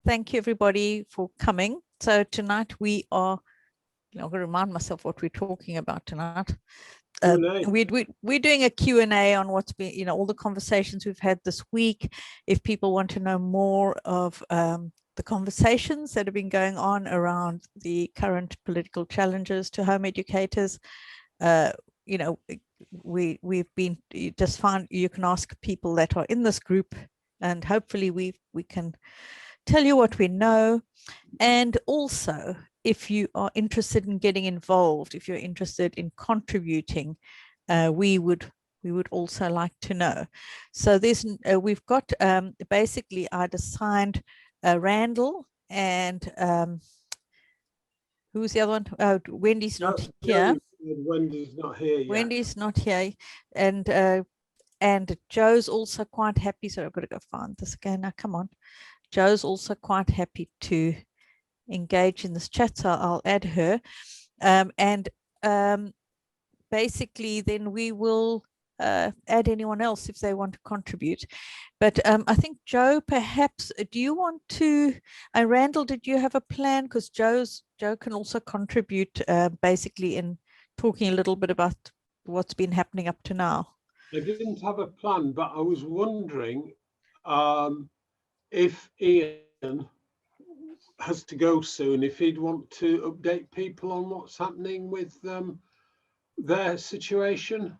thank you everybody for coming. So tonight we are, I'm going to remind myself what we're talking about tonight. We're doing a Q&A on what's been, all the conversations we've had this week. If people want to know more of the conversations that have been going on around the current political challenges to home educators, we've been just find you can ask people that are in this group, and hopefully we can tell you what we know. And also, if you are interested in getting involved, if you're interested in contributing, we would also like to know. So there's we've got basically I'd assigned Randall and who's the other one? Oh, Wendy's not here. Wendy's not here yet. Wendy's not here, and Joe's also quite happy. So I've got to go find this again. Now, come on. Joe's also quite happy to engage in this chat, so I'll add her. Basically, then we will add anyone else if they want to contribute. But I think, Joe, perhaps, do you want to, Randall, did you have a plan? Because Joe can also contribute basically in talking a little bit about what's been happening up to now. I didn't have a plan, but I was wondering if Ian has to go soon, if he'd want to update people on what's happening with their situation.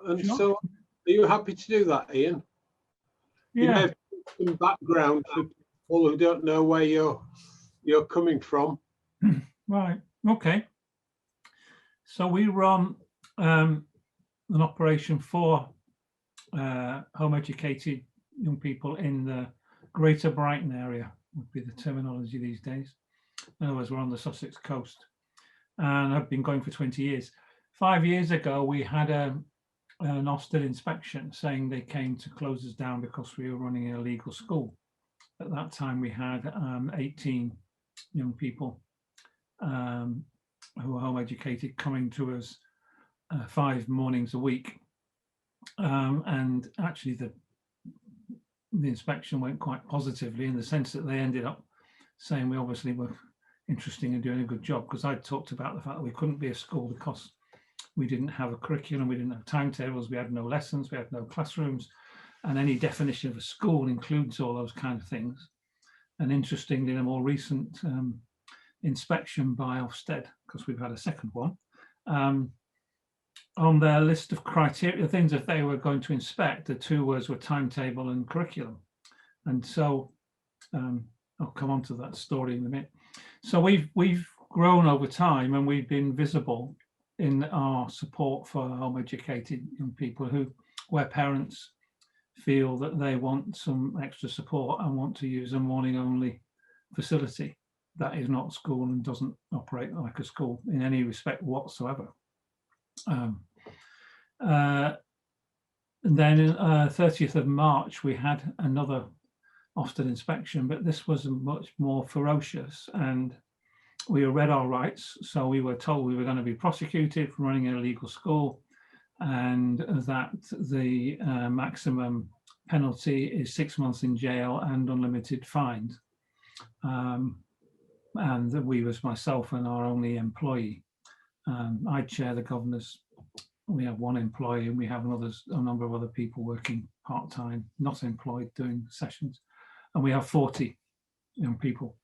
And so, are you happy to do that, Ian? Yeah. You may have some background for people who don't know where you're coming from. Right. Okay. So we run an operation for home educated young people in the Greater Brighton area, would be the terminology these days. In other words, we're on the Sussex coast, and I've been going for 20 years. 5 years ago, we had an Ofsted inspection saying they came to close us down because we were running an illegal school. At that time, we had 18 young people who were home educated coming to us 5 mornings a week. And actually, the inspection went quite positively in the sense that they ended up saying we obviously were interested in doing a good job, because I talked about the fact that we couldn't be a school because we didn't have a curriculum, we didn't have timetables, we had no lessons, we had no classrooms, and any definition of a school includes all those kind of things. And interestingly, the more recent inspection by Ofsted, because we've had a second one, on their list of criteria, things that they were going to inspect, the 2 words were timetable and curriculum. And so I'll come on to that story in a minute. So we've grown over time, and we've been visible in our support for home educated young people where parents feel that they want some extra support and want to use a morning only facility that is not school and doesn't operate like a school in any respect whatsoever. And then 30th of March, we had another Ofsted inspection, but this was much more ferocious, and we were read our rights. So we were told we were going to be prosecuted for running an illegal school, and that the maximum penalty is 6 months in jail and unlimited fines. And that we was myself and our only employee. I chair the governors. We have 1 employee, and we have a number of other people working part-time, not employed, doing sessions. And we have 40 young people,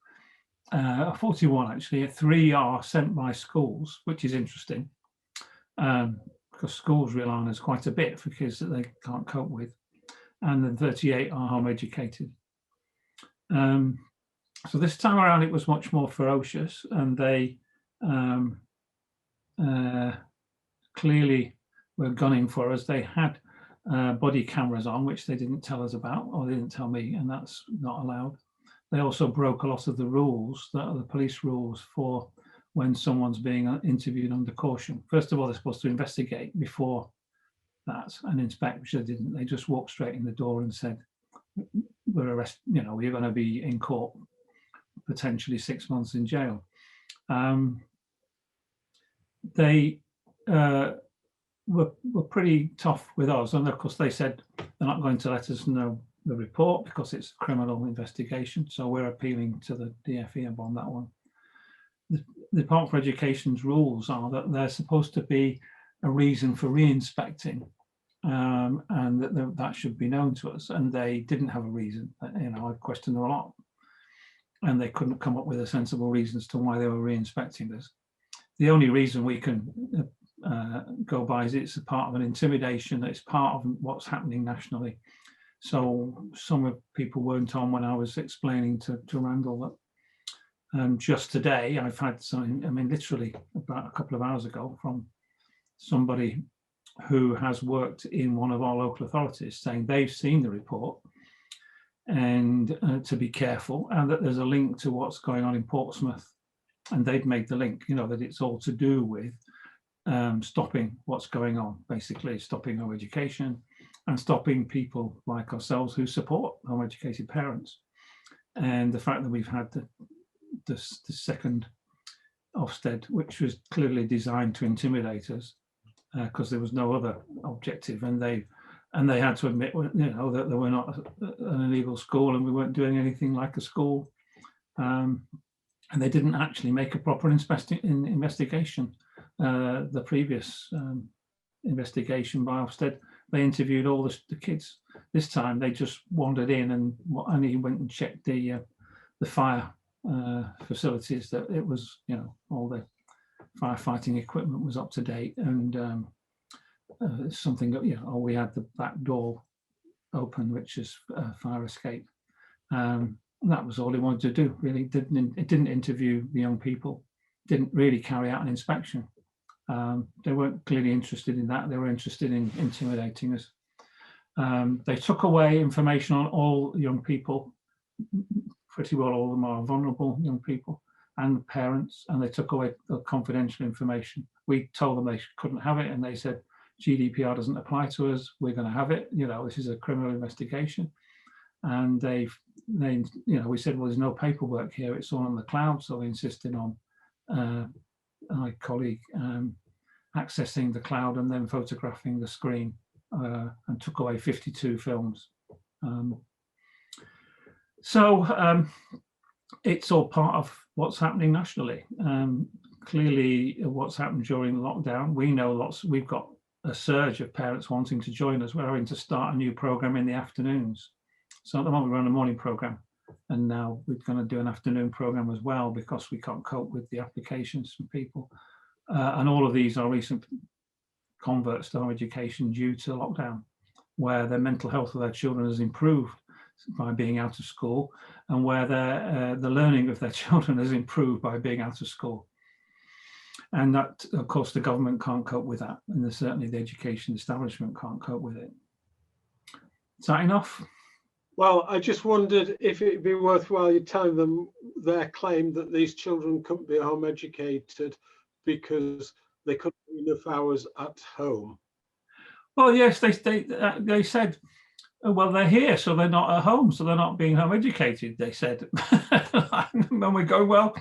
41 actually. 3 are sent by schools, which is interesting, because schools rely on us quite a bit for kids that they can't cope with. And then 38 are home educated. So this time around, it was much more ferocious, and they clearly were gunning for us. They had body cameras on, which they didn't tell us about, or they didn't tell me, and that's not allowed. They also broke a lot of the rules, that are the police rules, for when someone's being interviewed under caution. First of all, they're supposed to investigate before that and inspect, which they didn't. They just walked straight in the door and said, we're arrested, you're going to be in court, potentially 6 months in jail. They were pretty tough with us, and of course they said they're not going to let us know the report because it's a criminal investigation. So we're appealing to the DFE on that one. The Department for Education's rules are that there's supposed to be a reason for re-inspecting, and that should be known to us. And they didn't have a reason. You know, I've questioned them a lot, and they couldn't come up with a sensible reason as to why they were re-inspecting this. The only reason we can go by is it's a part of an intimidation. It's part of what's happening nationally. So some of people weren't on when I was explaining to Randall that just today I've had something, I mean, literally about a couple of hours ago, from somebody who has worked in one of our local authorities saying they've seen the report and to be careful, and that there's a link to what's going on in Portsmouth, and they've made the link, you know, that it's all to do with stopping what's going on, basically stopping home education and stopping people like ourselves who support home educated parents. And the fact that we've had the second Ofsted, which was clearly designed to intimidate us because there was no other objective, and they had to admit, you know, that they were not an illegal school and we weren't doing anything like a school, and they didn't actually make a proper investigation. The previous investigation by Ofsted, they interviewed all the kids. This time they just wandered in and he went and checked the fire facilities, that it was, you know, all the firefighting equipment was up to date, and something that, you know, we had the back door open, which is fire escape. That was all he wanted to do, really. It didn't interview the young people, didn't really carry out an inspection. They weren't clearly interested in that. They were interested in intimidating us. They took away information on all young people, pretty well all of them are vulnerable young people, and parents, and they took away the confidential information. We told them they couldn't have it, and they said, GDPR doesn't apply to us, we're going to have it, you know, this is a criminal investigation. And they you know, we said, well, there's no paperwork here, it's all on the cloud. So they insisted on my colleague accessing the cloud and then photographing the screen, and took away 52 films. So it's all part of what's happening nationally. Clearly, what's happened during lockdown, we know we've got a surge of parents wanting to join us. We're having to start a new program in the afternoons. So at the moment we run a morning program, and now we're going to do an afternoon program as well, because we can't cope with the applications from people. And all of these are recent converts to home education due to lockdown, where the mental health of their children has improved by being out of school, and where the learning of their children has improved by being out of school. And that, of course, the government can't cope with that, and certainly the education establishment can't cope with it. Is that enough? Well, I just wondered if it'd be worthwhile you telling them their claim that these children couldn't be home educated because they couldn't do enough hours at home. Well, yes, they said, well, they're here, so they're not at home, so they're not being home educated, they said. And we go, well,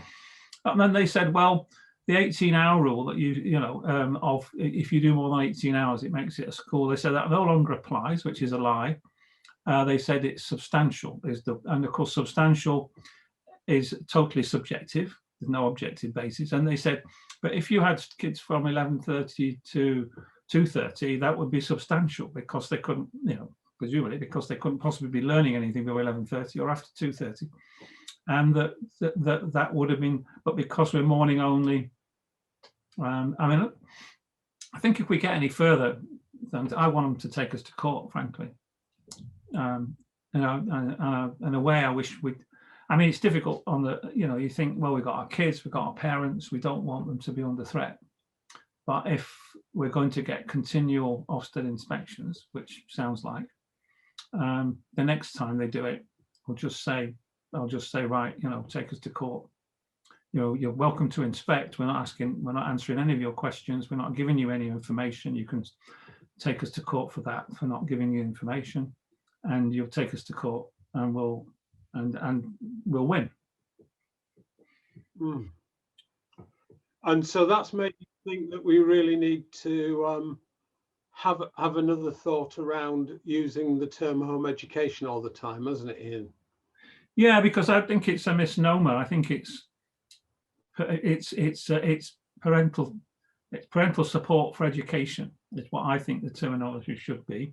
and then they said, well, the 18-hour rule that you know, of if you do more than 18 hours, it makes it a school. They said that no longer applies, which is a lie. They said it's substantial, and of course, substantial is totally subjective. There's no objective basis. And they said, but if you had kids from 11:30 to 2:30, that would be substantial, because they couldn't, you know, presumably because they couldn't possibly be learning anything before 11:30 or after 2:30, and that would have been. But because we're morning only, I mean, I think if we get any further, then I want them to take us to court, frankly. You know, in a way, I wish we'd. I mean, it's difficult on the, you know, you think, well, we've got our kids, we've got our parents, we don't want them to be under threat. But if we're going to get continual Ofsted inspections, which sounds like, the next time they do it, I'll just say, right, you know, take us to court. You know, you're welcome to inspect. We're not answering any of your questions. We're not giving you any information. You can take us to court for that, for not giving you information, and you'll take us to court, and we'll win. And so that's made you think that we really need to have another thought around using the term home education all the time, hasn't it, Ian? Yeah, because I think it's a misnomer. I think it's parental support for education is what I think the terminology should be,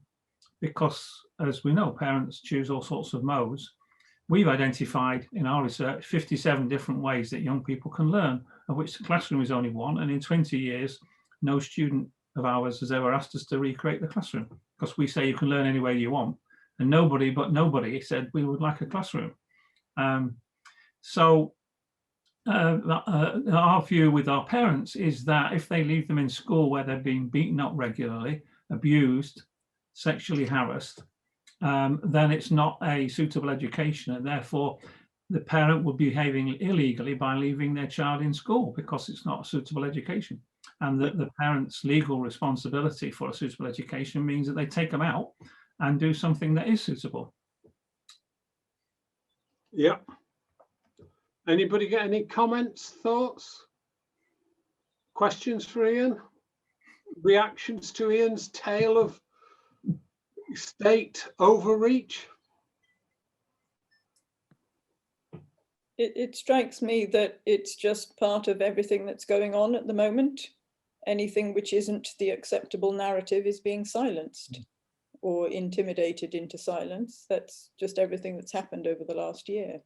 because as we know, parents choose all sorts of modes. We've identified in our research 57 different ways that young people can learn, of which the classroom is only one. And in 20 years, no student of ours has ever asked us to recreate the classroom, because we say you can learn any way you want. And nobody said we would like a classroom. Our view with our parents is that if they leave them in school where they're being beaten up regularly, abused, sexually harassed, then it's not a suitable education, and therefore the parent would be behaving illegally by leaving their child in school because it's not a suitable education. And that the parent's legal responsibility for a suitable education means that they take them out and do something that is suitable. Yeah. Anybody get any comments, thoughts, questions for Ian? Reactions to Ian's tale of state overreach? It strikes me that it's just part of everything that's going on at the moment. Anything which isn't the acceptable narrative is being silenced or intimidated into silence. That's just everything that's happened over the last year.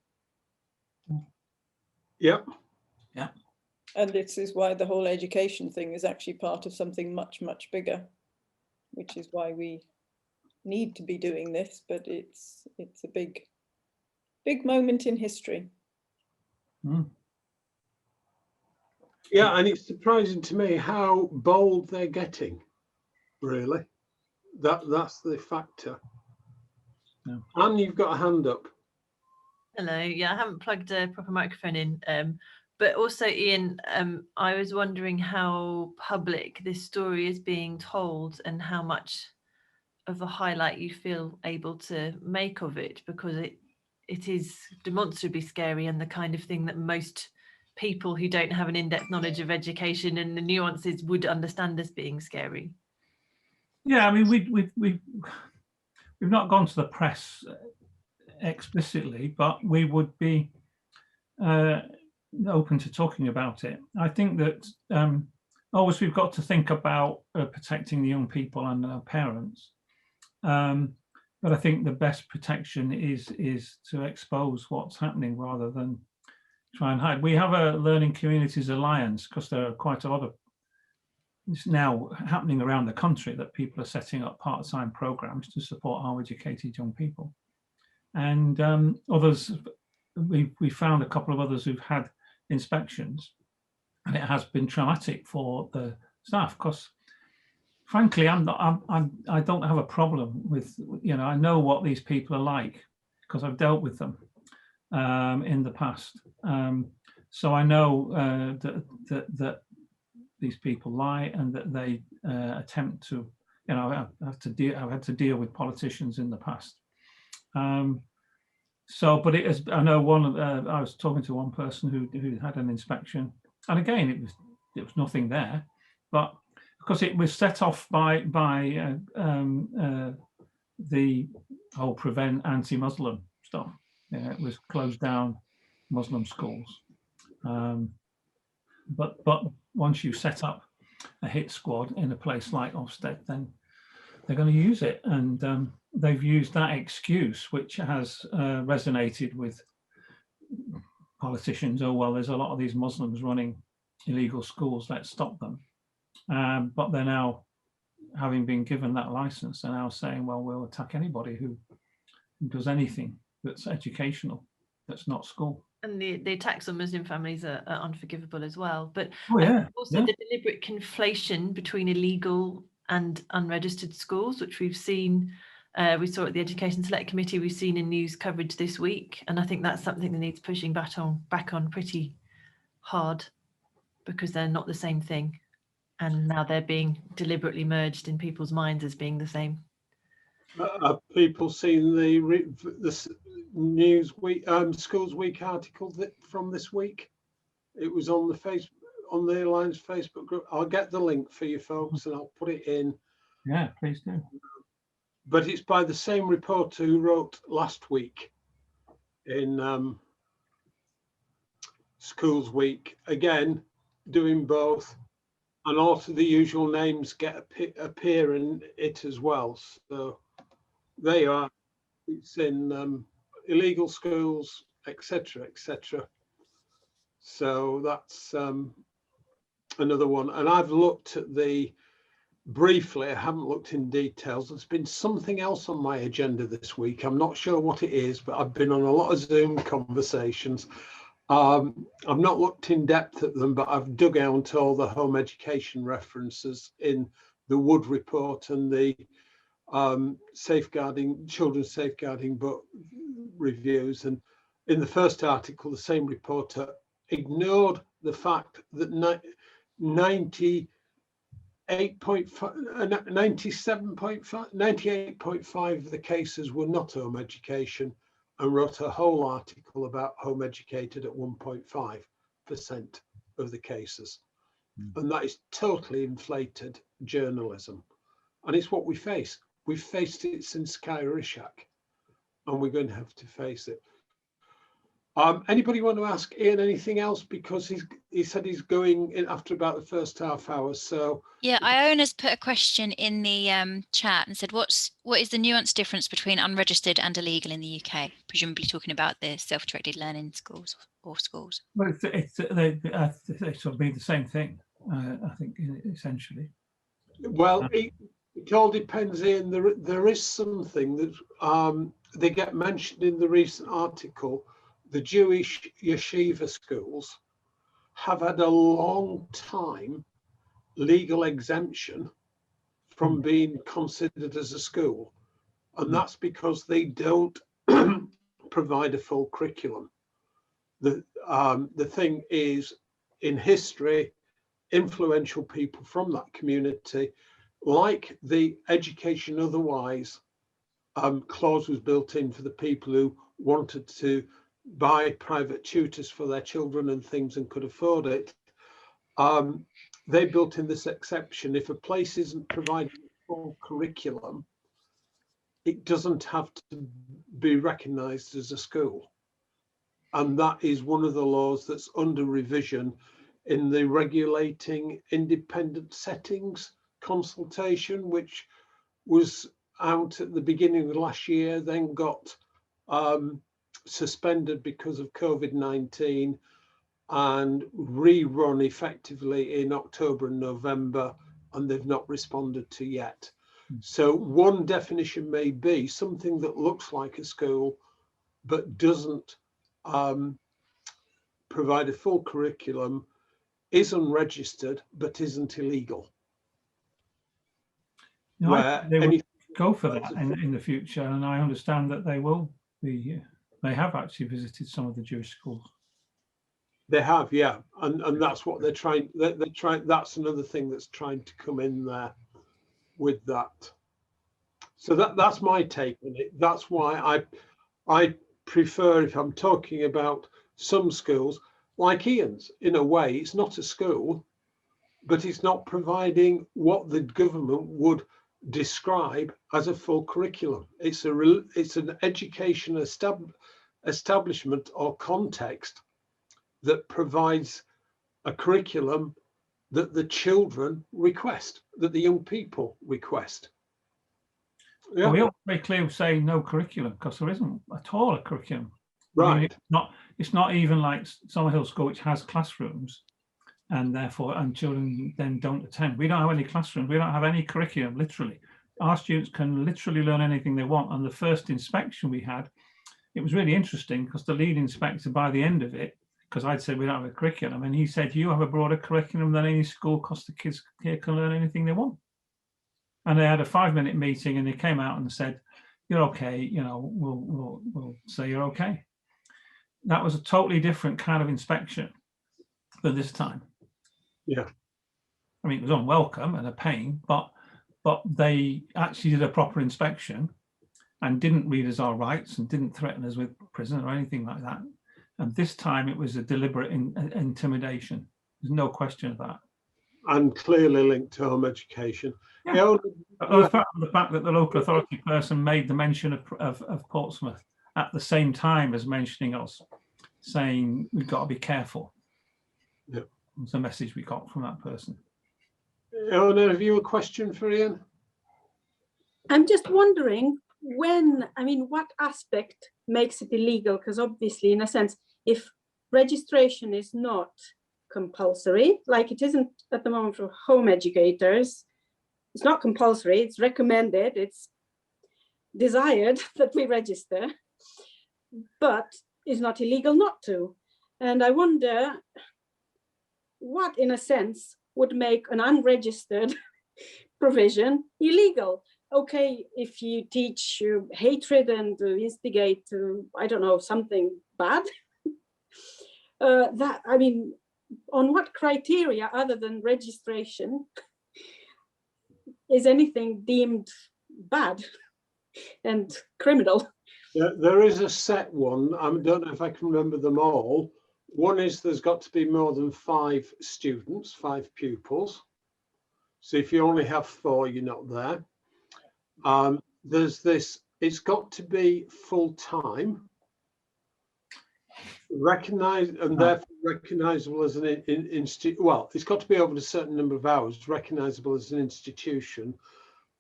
Yep. Yeah. And this is why the whole education thing is actually part of something much, much bigger, which is why we need to be doing this, but it's a big moment in history. Mm. Yeah, and it's surprising to me how bold they're getting, really. That's the factor. Yeah. Anne, you've got a hand up. Hello. Yeah, I haven't plugged a proper microphone in, but also, Ian, I was wondering how public this story is being told and how much of a highlight you feel able to make of it, because it is demonstrably scary and the kind of thing that most people who don't have an in-depth knowledge of education and the nuances would understand as being scary. Yeah, I mean, we've not gone to the press explicitly, but we would be open to talking about it. I think that always we've got to think about protecting the young people and our parents. But I think the best protection is to expose what's happening rather than try and hide. We have a Learning Communities Alliance because there are quite a lot of, it's now happening around the country that people are setting up part-time programs to support our educated young people. And others, we found a couple of others who've had inspections, and it has been traumatic for the staff because, frankly, I don't have a problem with, I know what these people are like because I've dealt with them in the past. So I know that these people lie and that they attempt to, I've had to deal with politicians in the past. But it is, I know I was talking to one person who had an inspection, and again, it was nothing there, but because it was set off by the whole prevent anti-Muslim stuff. It was closed down Muslim schools. But once you set up a hit squad in a place like Ofsted, then they're going to use it. And they've used that excuse, which has resonated with politicians. Oh, well, there's a lot of these Muslims running illegal schools, let's stop them. But they're now, having been given that license, they're now saying, well, we'll attack anybody who does anything that's educational, that's not school. And the attacks on Muslim families are unforgivable as well. But also the deliberate conflation between illegal and unregistered schools, which we've seen, we saw at the Education Select Committee, we've seen in news coverage this week. And I think that's something that needs pushing back on pretty hard, because they're not the same thing. And now they're being deliberately merged in people's minds as being the same. Have people seen the News Week, Schools Week article from this week? It was on the Alliance Facebook group. I'll get the link for you folks and I'll put it in. Yeah, please do. But it's by the same reporter who wrote last week in Schools Week, again, doing both. And also the usual names appear in it as well. So they are, it's in illegal schools, etc., etc. So that's another one. And I've looked at briefly, I haven't looked in details. There's been something else on my agenda this week. I'm not sure what it is, but I've been on a lot of Zoom conversations. I've not looked in depth at them, but I've dug out all the home education references in the Wood report and the children's safeguarding book reviews. And in the first article, the same reporter ignored the fact that 98.5 of the cases were not home education, and wrote a whole article about home educated at 1.5% of the cases. And that is totally inflated journalism. And it's what we face. We've faced it since Kyrishak, and we're going to have to face it. Anybody want to ask Ian anything else? Because he said he's going in after about the first half hour. So yeah, Iona's put a question in the chat and said, what is the nuanced difference between unregistered and illegal in the UK? Presumably talking about the self-directed learning schools or schools. Well, they sort of mean the same thing, I think, essentially. Well, it all depends, Ian. There is something that they get mentioned in the recent article. The Jewish yeshiva schools have had a long time legal exemption from being considered as a school. And that's because they don't provide a full curriculum. The thing is, in history, influential people from that community, like the education otherwise clause was built in for the people who wanted to buy private tutors for their children and things and could afford it. They built in this exception. If a place isn't providing a full curriculum, it doesn't have to be recognised as a school. And that is one of the laws that's under revision in the regulating independent settings consultation, which was out at the beginning of last year, then got suspended because of COVID-19 and rerun effectively in October and November, and they've not responded to yet. So one definition may be something that looks like a school but doesn't provide a full curriculum, is unregistered but isn't illegal. No, Where they would go for that in the future, and I understand that they will be. They have actually visited some of the Jewish schools. They have, yeah, and that's what they're trying. They're trying. That's another thing that's trying to come in there with that. So that's my take on it. That's why I prefer, if I'm talking about some schools like Ian's, in a way, it's not a school, but it's not providing what the government would describe as a full curriculum. It's an education establishment or context that provides a curriculum that the children request, that the young people request. Yeah. Well, we all very clearly say no curriculum because there isn't at all a curriculum. Right. I mean, it's not even like Summerhill School, which has classrooms, and therefore children then don't attend. We don't have any classrooms. We don't have any curriculum. Literally, our students can literally learn anything they want. And the first inspection we had, it was really interesting because the lead inspector, by the end of it, because I'd said we don't have a curriculum, and he said, you have a broader curriculum than any school because the kids here can learn anything they want. And they had a 5-minute meeting and they came out and said, you're okay, you know, we'll say you're okay. That was a totally different kind of inspection than this time. Yeah. I mean, it was unwelcome and a pain, but they actually did a proper inspection and didn't read us our rights and didn't threaten us with prison or anything like that. And this time it was a deliberate intimidation. There's no question of that. and clearly linked to home education. Yeah. The fact that the local authority person made the mention of Portsmouth at the same time as mentioning us, saying we've got to be careful. Yeah. It's a message we got from that person. Eleanor, have you a question for Ian? I'm just wondering what aspect makes it illegal? Because obviously, in a sense, if registration is not compulsory, like it isn't at the moment for home educators, it's not compulsory, it's recommended, it's desired that we register, but it's not illegal not to. And I wonder what, in a sense, would make an unregistered provision illegal. Okay, if you teach hatred and instigate, I don't know, something bad, on what criteria other than registration is anything deemed bad and criminal? Yeah, there is a set one. I don't know if I can remember them all. One is there's got to be more than 5 students, 5 pupils. So if you only have 4, you're not there. There's this, it's got to be full-time, recognized, and therefore recognizable as an institute. Well, it's got to be over a certain number of hours, recognizable as an institution.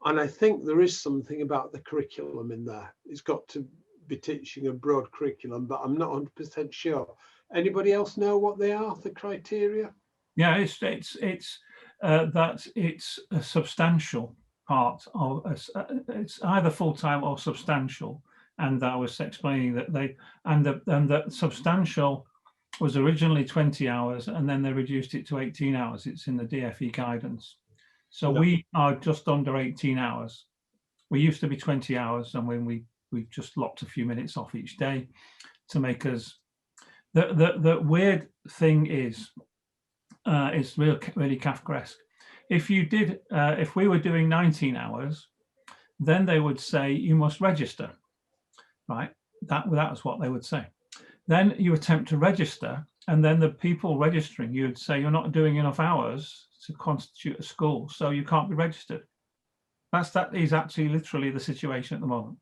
And I think there is something about the curriculum in there. It's got to be teaching a broad curriculum, but I'm not 100% sure. Anybody else know what they are, the criteria? Yeah, it's that it's a substantial part of it's either full-time or substantial, and I was explaining that that substantial was originally 20 hours and then they reduced it to 18 hours. It's in the DFE guidance. So Yeah. we are just under 18 hours. We used to be 20 hours, and when we just lopped a few minutes off each day to make us. The weird thing is it's really Kafkaesque. If you did, if we were doing 19 hours, then they would say you must register, right? That's what they would say. Then you attempt to register, and then the people registering, you would say you're not doing enough hours to constitute a school, so you can't be registered. That is actually literally the situation at the moment.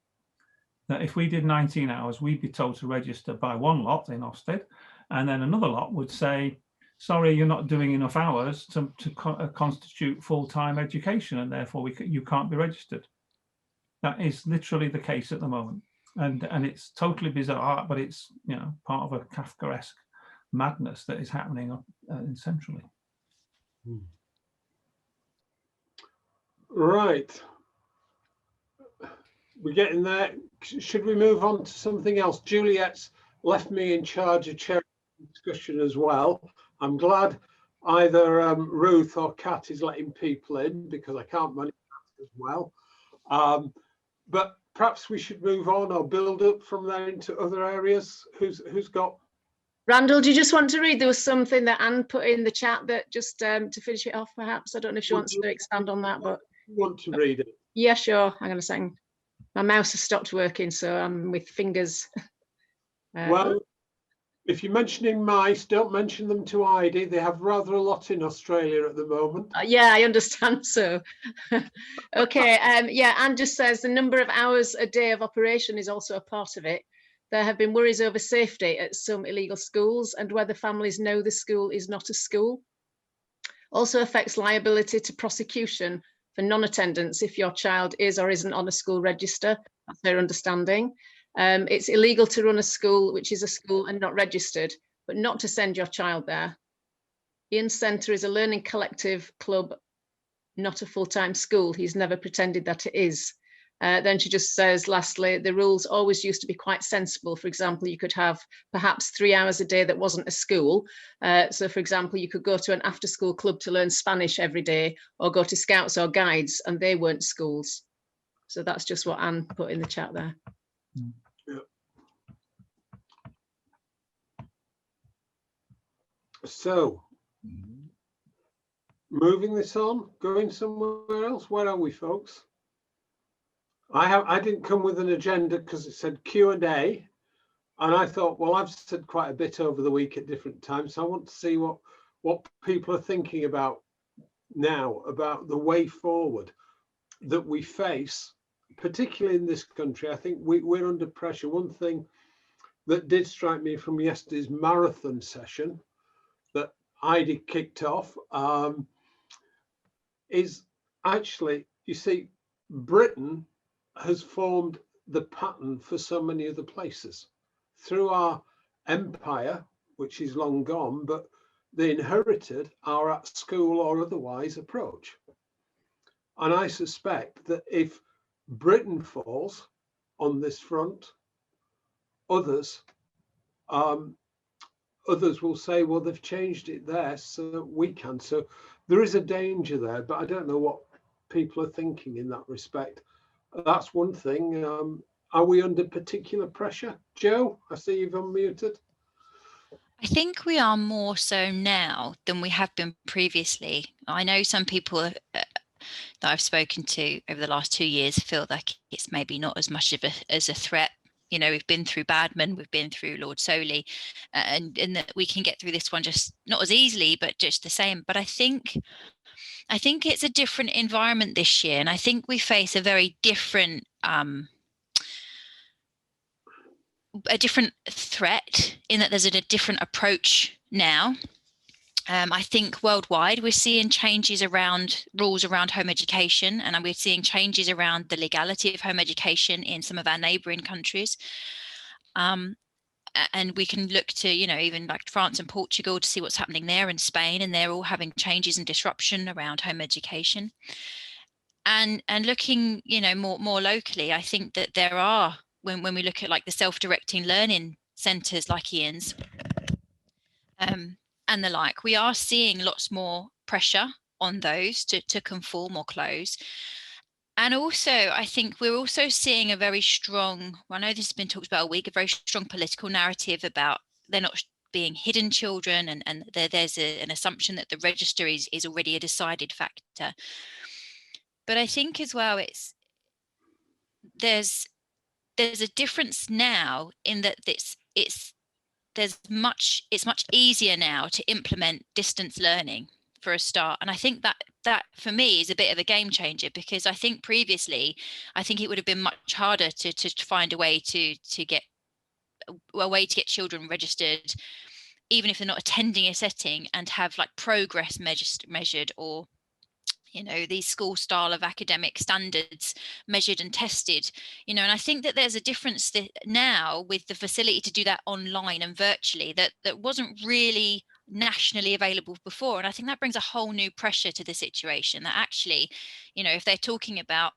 That if we did 19 hours, we'd be told to register by one lot in Ofsted, and then another lot would say, sorry, you're not doing enough hours to constitute full-time education, and therefore you can't be registered. That is literally the case at the moment, and it's totally bizarre, but it's, you know, part of a Kafkaesque madness that is happening centrally. Right. We're getting there. Should we move on to something else? Juliet's left me in charge of chair discussion as well. I'm glad either Ruth or Kat is letting people in, because I can't manage that as well. But perhaps we should move on or build up from there into other areas. Who's got? Randall, do you just want to read? There was something that Anne put in the chat that just to finish it off, perhaps. I don't know if she wants to expand on that, but Want to read it? yeah, sure. Hang on a second. My mouse has stopped working, so I'm with fingers. Well, if you're mentioning mice, don't mention them to Heidi. They have rather a lot in Australia at the moment. Yeah, I understand. So, okay. Yeah, Anne just says the number of hours a day of operation is also a part of it. There have been worries over safety at some illegal schools and whether families know the school is not a school. Also affects liability to prosecution for non-attendance if your child is or isn't on a school register. That's their understanding. It's illegal to run a school which is a school and not registered, but not to send your child there. Ian's Centre is a learning collective club, not a full-time school. He's never pretended that it is. Then she just says, lastly, the rules always used to be quite sensible. For example, you could have perhaps 3 hours a day that wasn't a school. So, for example, you could go to an after-school club to learn Spanish every day, or go to Scouts or Guides, and they weren't schools. So that's just what Anne put in the chat there. Yeah. So, moving this on, going somewhere else. Where are we, folks? I didn't come with an agenda because it said Q&A, and I thought, well, I've said quite a bit over the week at different times, so I want to see what people are thinking about now about the way forward that we face, particularly in this country. I think we're under pressure. One thing that did strike me from yesterday's marathon session that Heidi kicked off is actually, you see, Britain has formed the pattern for so many other places through our empire, which is long gone, but they inherited our at school or otherwise approach. And I suspect that if Britain falls on this front, others will say, well, they've changed it there, so we can. So there is a danger there, but I don't know what people are thinking in that respect. That's one thing. Are we under particular pressure? Joe, I see you've unmuted. I think we are more so now than we have been previously. I know some people that I've spoken to over the last 2 years feel like it's maybe not as much of as a threat. You know, we've been through Badman, we've been through Lord Soley, and that we can get through this one just not as easily, but just the same. But I think it's a different environment this year, and I think we face a very different threat in that there's a different approach now. I think worldwide we're seeing changes around rules around home education, and we're seeing changes around the legality of home education in some of our neighbouring countries. And we can look to, you know, even like France and Portugal to see what's happening there, in Spain, and they're all having changes and disruption around home education. And looking, you know, more locally, I think that there are, when we look at like the self-directing learning centres like Ian's, and the like, we are seeing lots more pressure on those to conform or close. And also, I think we're also seeing a very strong, I know this has been talked about a week, a very strong political narrative about they're not being hidden children, and there's an assumption that the register is already a decided factor. But I think as well, there's a difference now in that it's much easier now to implement distance learning for a start. And I think that for me is a bit of a game changer, because I think previously, I think it would have been much harder to find a way to get children registered, even if they're not attending a setting, and have like progress measured, or, you know, these school style of academic standards measured and tested, you know. And I think that there's a difference now with the facility to do that online and virtually that wasn't really nationally available before. And I think that brings a whole new pressure to the situation, that actually, you know, if they're talking about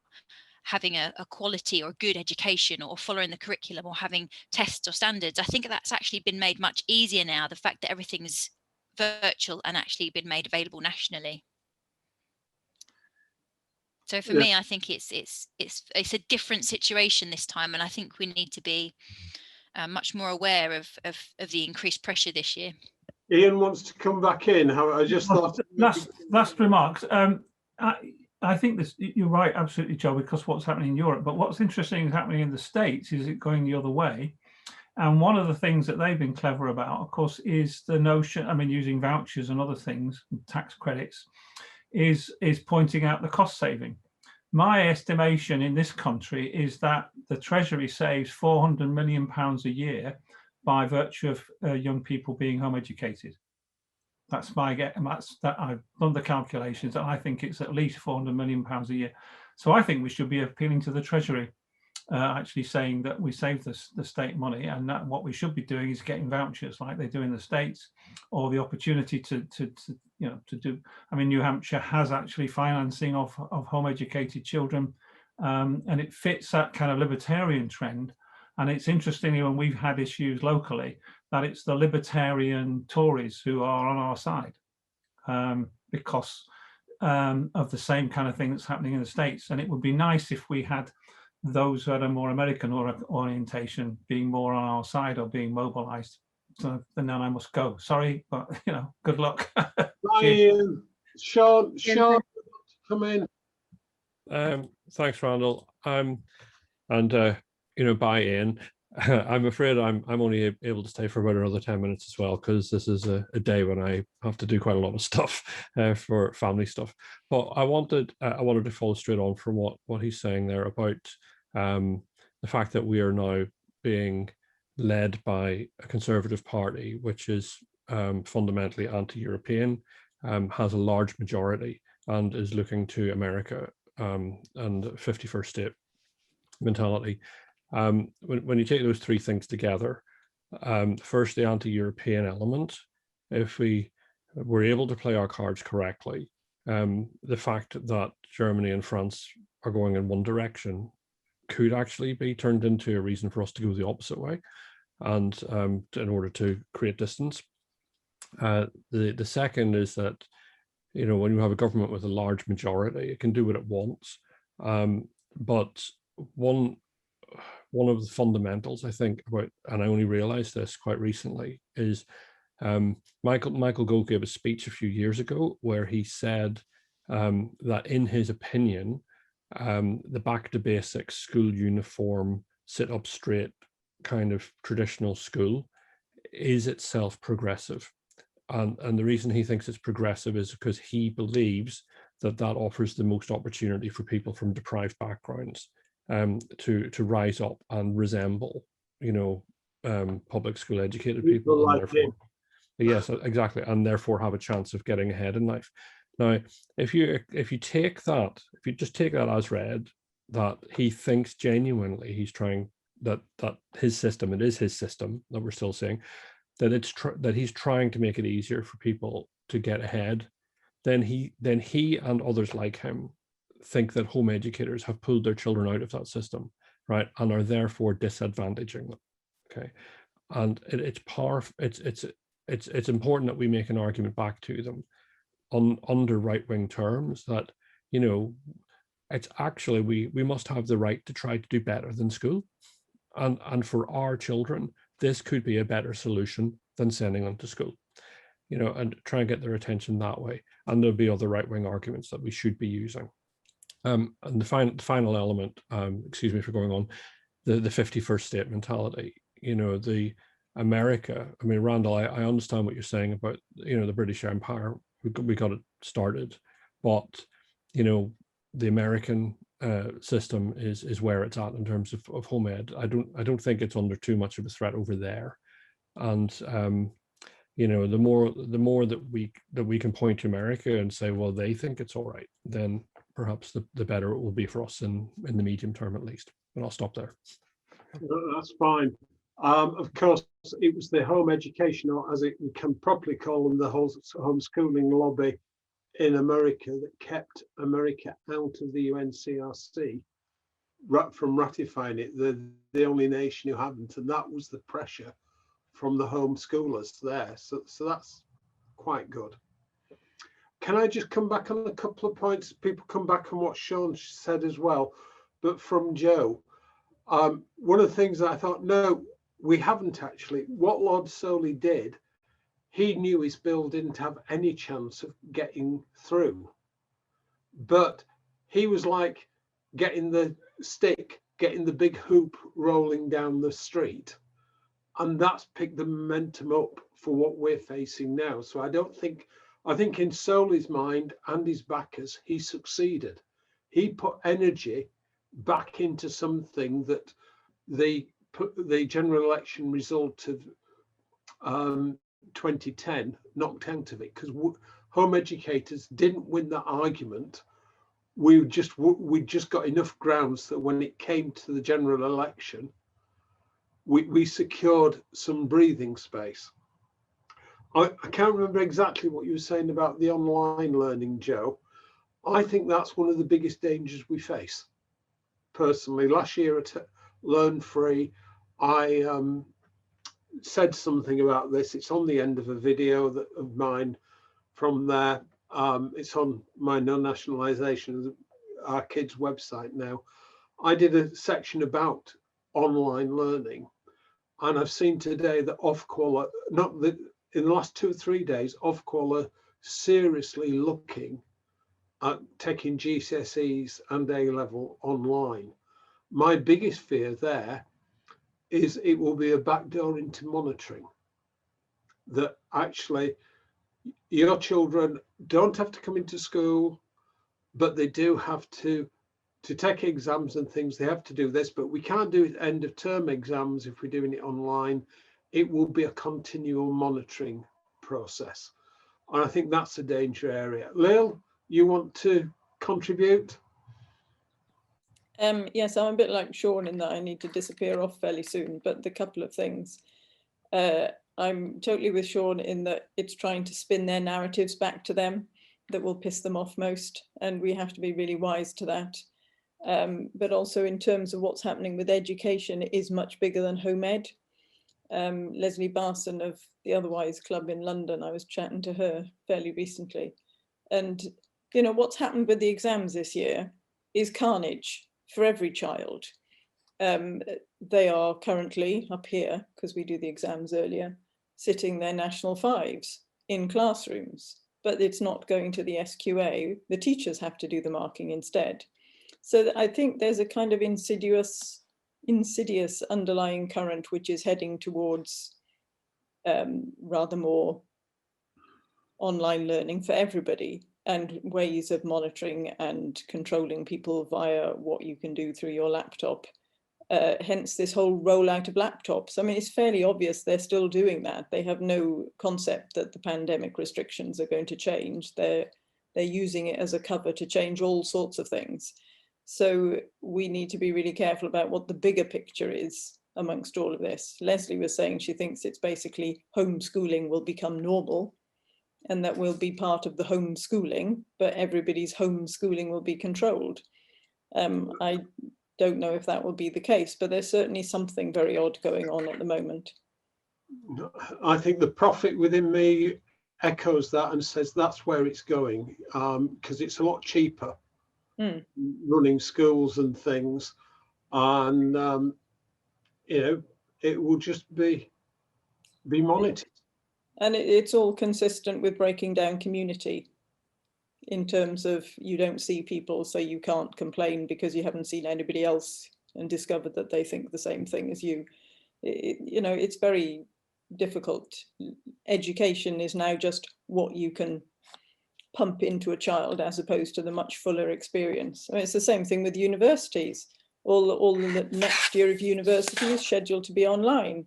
having a quality or good education, or following the curriculum, or having tests or standards, I think that's actually been made much easier now, the fact that everything's virtual and actually been made available nationally. So for me, I think it's a different situation this time, and I think we need to be much more aware of the increased pressure this year. Ian wants to come back in. I just thought last remarks. I think this, you're right, absolutely, Joe, because what's happening in Europe. But what's interesting is happening in the States is it going the other way. And one of the things that they've been clever about, of course, is the notion, I mean, using vouchers and other things, tax credits, is pointing out the cost saving. My estimation in this country is that the Treasury saves £400 million a year by virtue of young people being home educated. That's my guess, and that I've done the calculations, and I think it's at least £400 million a year. So I think we should be appealing to the Treasury, actually saying that we save the state money, and that what we should be doing is getting vouchers like they do in the States, or the opportunity to do. I mean, New Hampshire has actually financing of home educated children, and it fits that kind of libertarian trend. And it's interesting, when we've had issues locally, that it's the libertarian Tories who are on our side, because of the same kind of thing that's happening in the States. And it would be nice if we had those who had a more American orientation being more on our side, or being mobilized. So then I must go. Sorry, but good luck. Bye, Sean, come in. Thanks, Randall. Bye, Ian. I'm afraid I'm only able to stay for about another 10 minutes as well, because this is a day when I have to do quite a lot of stuff for family stuff. But I wanted to follow straight on from what he's saying there about the fact that we are now being led by a Conservative Party, which is fundamentally anti-European, has a large majority, and is looking to America and 51st state mentality. When you take those three things together, first, the anti-European element, if we were able to play our cards correctly, the fact that Germany and France are going in one direction could actually be turned into a reason for us to go the opposite way, and in order to create distance. The second is that, you know, when you have a government with a large majority, it can do what it wants. But one of the fundamentals, I think, about, and I only realized this quite recently, is Michael Gove gave a speech a few years ago where he said that in his opinion, the back to basics school uniform, sit up straight kind of traditional school is itself progressive. And the reason he thinks it's progressive is because he believes that that offers the most opportunity for people from deprived backgrounds to rise up and resemble, you know, public school educated people, and therefore, yes, exactly, and therefore have a chance of getting ahead in life. Now, if you take that, if you just take that as read, that he thinks genuinely he's trying that his system, it is his system that we're still saying, that that he's trying to make it easier for people to get ahead, then he and others like him think that home educators have pulled their children out of that system, right, and are therefore disadvantaging them. Okay, and it's important that we make an argument back to them under right-wing terms that, you know, it's actually we must have the right to try to do better than school, and for our children, this could be a better solution than sending them to school, you know, and try and get their attention that way. And there'll be other right-wing arguments that we should be using. And the final element, excuse me for going on, the 51st state mentality, you know, the America, I mean, Randall, I understand what you're saying about, you know, the British Empire, we got it started, but, you know, the American system is where it's at in terms of home ed. I don't think it's under too much of a threat over there, and you know, the more that we can point to America and say, well, they think it's all right, then perhaps the better it will be for us in the medium term at least. And I'll stop there. That's fine. Of course, it was the home education, or as we can properly call them, the whole homeschooling lobby in America that kept America out of the UNCRC from ratifying it. They're the only nation who haven't, and that was the pressure from the homeschoolers there. So that's quite good. Can I just come back on a couple of points? People come back on what Sean said as well, but from Joe, one of the things that I thought, no, we haven't actually. What Lord Soley did, he knew his bill didn't have any chance of getting through, but he was like getting the stick, getting the big hoop rolling down the street, and that's picked the momentum up for what we're facing now. So I think in Soley's mind and his backers, he succeeded. He put energy back into something that the general election result of 2010 knocked out of it, because home educators didn't win that argument. We just got enough grounds that when it came to the general election, we secured some breathing space. I can't remember exactly what you were saying about the online learning, Joe. I think that's one of the biggest dangers we face. Personally, last year at Learn Free, I said something about this. It's on the end of a video of mine from there. It's on my No Nationalisation, our kids' website now. I did a section about online learning, and I've seen today that Ofqual, in the last 2 or 3 days, Ofqual are seriously looking at taking GCSEs and A-level online. My biggest fear there is it will be a backdoor into monitoring, that actually your children don't have to come into school, but they do have to take exams and things. They have to do this, but we can't do end of term exams if we're doing it online. It will be a continual monitoring process. And I think that's a danger area. Lil, you want to contribute? Yes, I'm a bit like Sean in that I need to disappear off fairly soon, but the couple of things. I'm totally with Sean in that it's trying to spin their narratives back to them that will piss them off most, and we have to be really wise to that. But also in terms of what's happening with education, it is much bigger than home ed. Leslie Barson of the Otherwise Club in London, I was chatting to her fairly recently. And, you know, what's happened with the exams this year is carnage for every child. They are currently up here, because we do the exams earlier, sitting their national fives in classrooms, but it's not going to the SQA. The teachers have to do the marking instead. So I think there's a kind of insidious underlying current which is heading towards rather more online learning for everybody, and ways of monitoring and controlling people via what you can do through your laptop. Hence this whole rollout of laptops. I mean, it's fairly obvious they're still doing that. They have no concept that the pandemic restrictions are going to change. They're using it as a cover to change all sorts of things. So we need to be really careful about what the bigger picture is amongst all of this. Leslie was saying she thinks it's basically homeschooling will become normal, and that will be part of the homeschooling, but everybody's homeschooling will be controlled. I don't know if that will be the case, but there's certainly something very odd going on at the moment. I think the prophet within me echoes that and says that's where it's going, because it's a lot cheaper running schools and things, and you know, it will just be monitored. And it's all consistent with breaking down community in terms of you don't see people, so you can't complain because you haven't seen anybody else and discovered that they think the same thing as you. You know, it's very difficult. Education is now just what you can pump into a child as opposed to the much fuller experience. I mean, it's the same thing with universities. All the next year of university is scheduled to be online.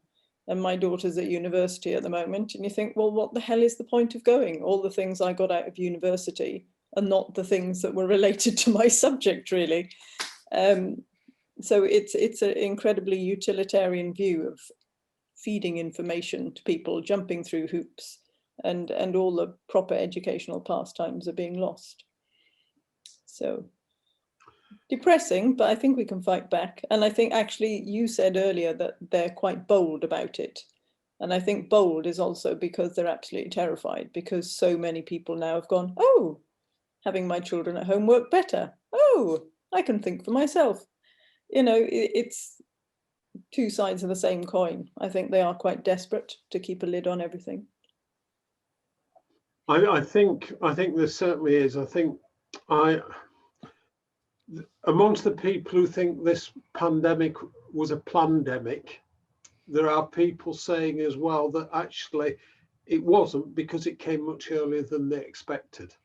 And my daughter's at university at the moment, and you think, well, what the hell is the point of going? All the things I got out of university are not the things that were related to my subject, really. So it's an incredibly utilitarian view of feeding information to people, jumping through hoops, and all the proper educational pastimes are being lost. So depressing, but I think we can fight back. And I think actually you said earlier that they're quite bold about it. And I think bold is also because they're absolutely terrified, because so many people now have gone, oh, having my children at home work better. Oh, I can think for myself. You know, it's two sides of the same coin. I think they are quite desperate to keep a lid on everything. I think there certainly is. I think amongst the people who think this pandemic was a plandemic, there are people saying as well that actually it wasn't, because it came much earlier than they expected.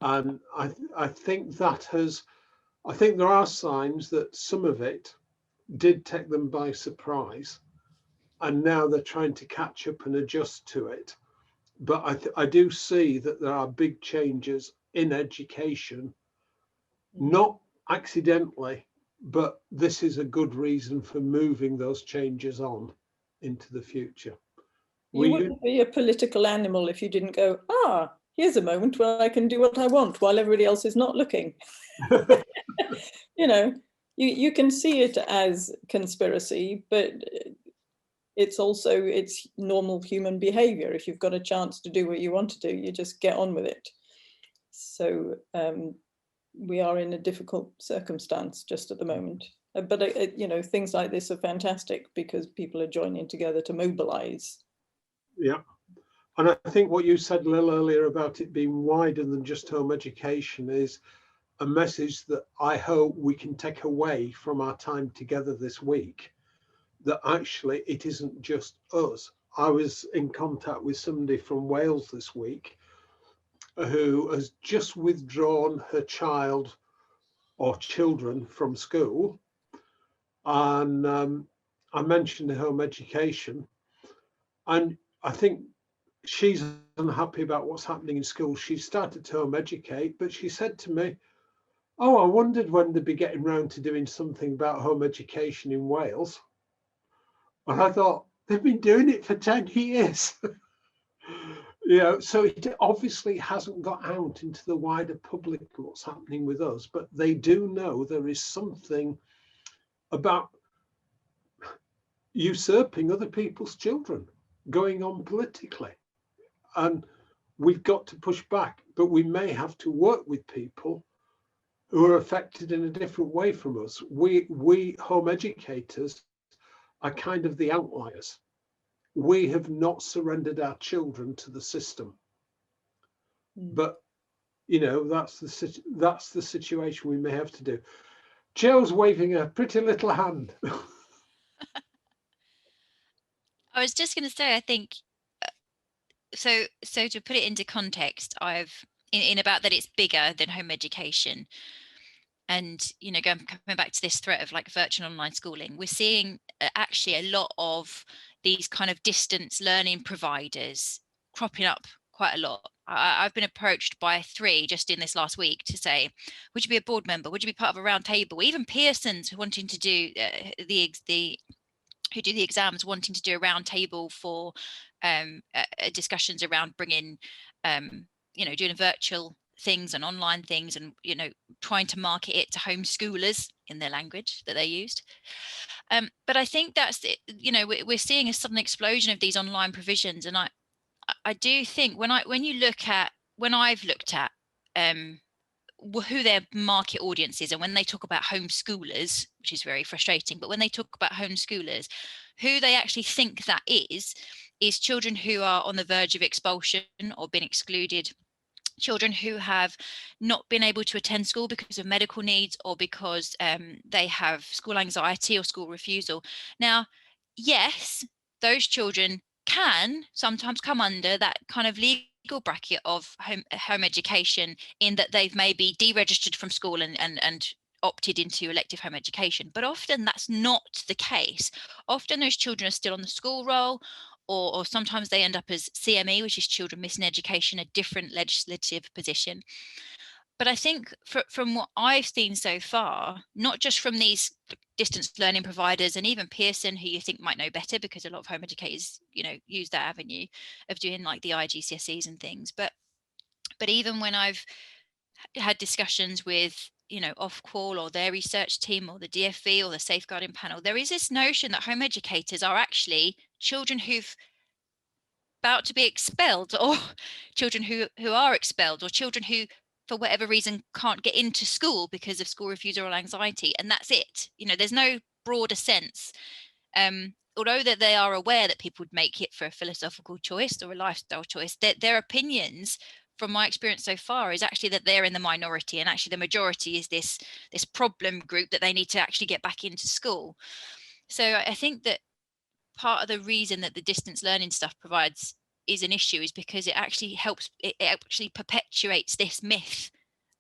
And I think there are signs that some of it did take them by surprise, and now they're trying to catch up and adjust to it. But I do see that there are big changes in education, not accidentally, but this is a good reason for moving those changes on into the future. You wouldn't be a political animal if you didn't go, here's a moment where I can do what I want while everybody else is not looking. You know, you can see it as conspiracy, but it's normal human behavior. If you've got a chance to do what you want to do, you just get on with it. So we are in a difficult circumstance just at the moment. But you know, things like this are fantastic because people are joining together to mobilize. Yeah. And I think what you said a little earlier about it being wider than just home education is a message that I hope we can take away from our time together this week, that actually it isn't just us. I was in contact with somebody from Wales this week who has just withdrawn her child or children from school. And I mentioned home education, and I think she's unhappy about what's happening in school. She started to home educate, but she said to me, oh, I wondered when they'd be getting round to doing something about home education in Wales. And I thought, they've been doing it for 10 years. You know, so it obviously hasn't got out into the wider public what's happening with us, but they do know there is something about usurping other people's children going on politically. And we've got to push back, but we may have to work with people who are affected in a different way from us. We home educators are kind of the outliers. We have not surrendered our children to the system. But, you know, that's the situation we may have to do. Jo's waving a pretty little hand. I was just going to say, I think, so to put it into context, I've in about that it's bigger than home education. And, you know, coming back to this threat of like virtual online schooling, we're seeing actually a lot of these kind of distance learning providers cropping up quite a lot. I've been approached by 3 just in this last week to say, would you be a board member? Would you be part of a round table? Even Pearson's wanting to do who do the exams wanting to do a round table for discussions around bringing, you know, doing virtual things and online things, and, you know, trying to market it to homeschoolers in their language that they used. But I think that's it, you know, we're seeing a sudden explosion of these online provisions, and I do think when I've looked at who their market audience is, and when they talk about homeschoolers, which is very frustrating, but when they talk about homeschoolers, who they actually think that is children who are on the verge of expulsion or been excluded, children who have not been able to attend school because of medical needs or because they have school anxiety or school refusal. Now, yes, those children can sometimes come under that kind of legal bracket of home education, in that they've maybe deregistered from school and opted into elective home education. But often that's not the case. Often those children are still on the school roll, or sometimes they end up as CME, which is children missing education, a different legislative position. But I think from what I've seen so far, not just from these distance learning providers and even Pearson, who you think might know better because a lot of home educators, you know, use that avenue of doing like the IGCSEs and things, but even when I've had discussions with, you know, Ofqual or their research team or the DFE or the safeguarding panel, there is this notion that home educators are actually children who've about to be expelled, or children who are expelled, or children who for whatever reason can't get into school because of school refusal or anxiety, and that's it. You know, there's no broader sense, although that they are aware that people would make it for a philosophical choice or a lifestyle choice, their opinions from my experience so far is actually that they're in the minority, and actually the majority is this problem group that they need to actually get back into school. So I think that part of the reason that the distance learning stuff provides is an issue is because it actually helps, it actually perpetuates this myth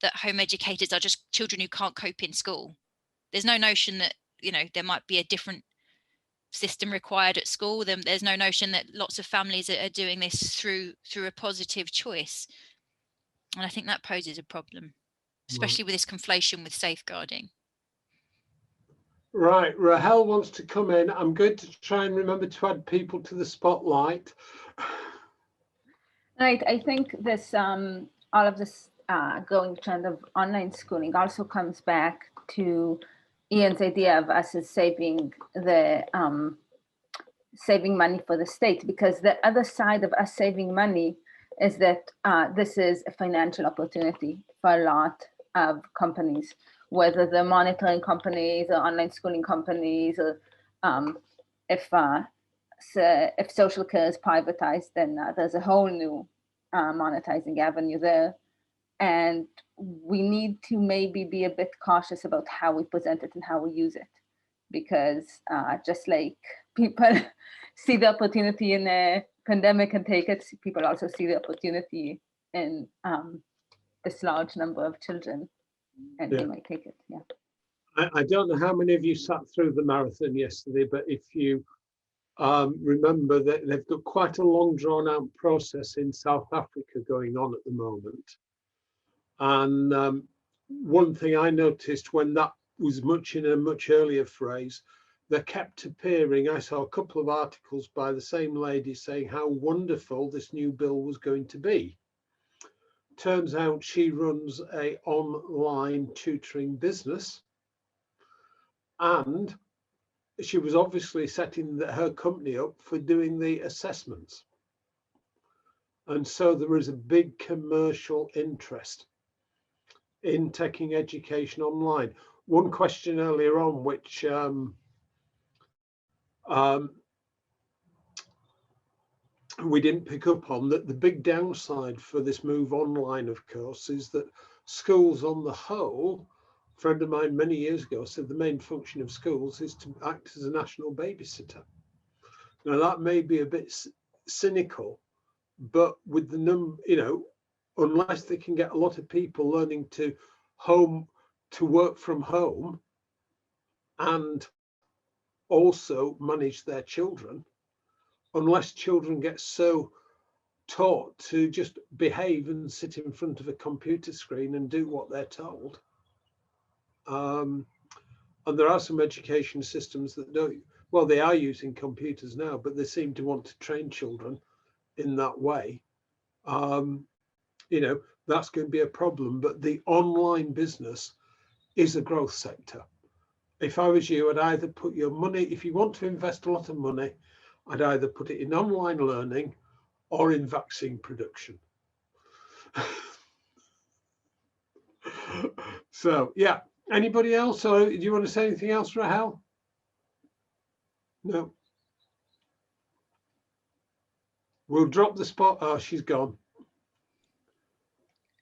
that home educators are just children who can't cope in school. There's no notion that, you know, there might be a different system required at school. Then there's no notion that lots of families are doing this through a positive choice. And I think that poses a problem, especially with this conflation with safeguarding. Right, Rahel wants to come in. I'm going to try and remember to add people to the spotlight. Right, I think this all of this growing trend of online schooling also comes back to Ian's idea of us as saving money for the state, because the other side of us saving money is that this is a financial opportunity for a lot of companies, whether they're monitoring companies or online schooling companies, or if social care is privatized, then there's a whole new monetizing avenue there. And we need to maybe be a bit cautious about how we present it and how we use it, because just like people see the opportunity in a pandemic and take it, people also see the opportunity in this large number of children, and they might take it. Yeah. I don't know how many of you sat through the marathon yesterday, but if you remember that they've got quite a long drawn out process in South Africa going on at the moment. And one thing I noticed when that was in a much earlier phrase, they kept appearing. I saw a couple of articles by the same lady saying how wonderful this new bill was going to be. Turns out she runs an online tutoring business, and she was obviously setting her company up for doing the assessments. And so there is a big commercial interest in taking education online. One question earlier on, which we didn't pick up on, that the big downside for this move online, of course, is that schools on the whole, a friend of mine many years ago said the main function of schools is to act as a national babysitter. Now that may be a bit cynical, but with the unless they can get a lot of people learning to work from home and also manage their children, unless children get so taught to just behave and sit in front of a computer screen and do what they're told. And there are some education systems that don't, well, they are using computers now, but they seem to want to train children in that way. That's going to be a problem, but the online business is a growth sector. If I was you, I'd either put your money, if you want to invest a lot of money, I'd either put it in online learning or in vaccine production. So, yeah. Anybody else? Or do you want to say anything else, Rahel? No. We'll drop the spot. Oh, she's gone.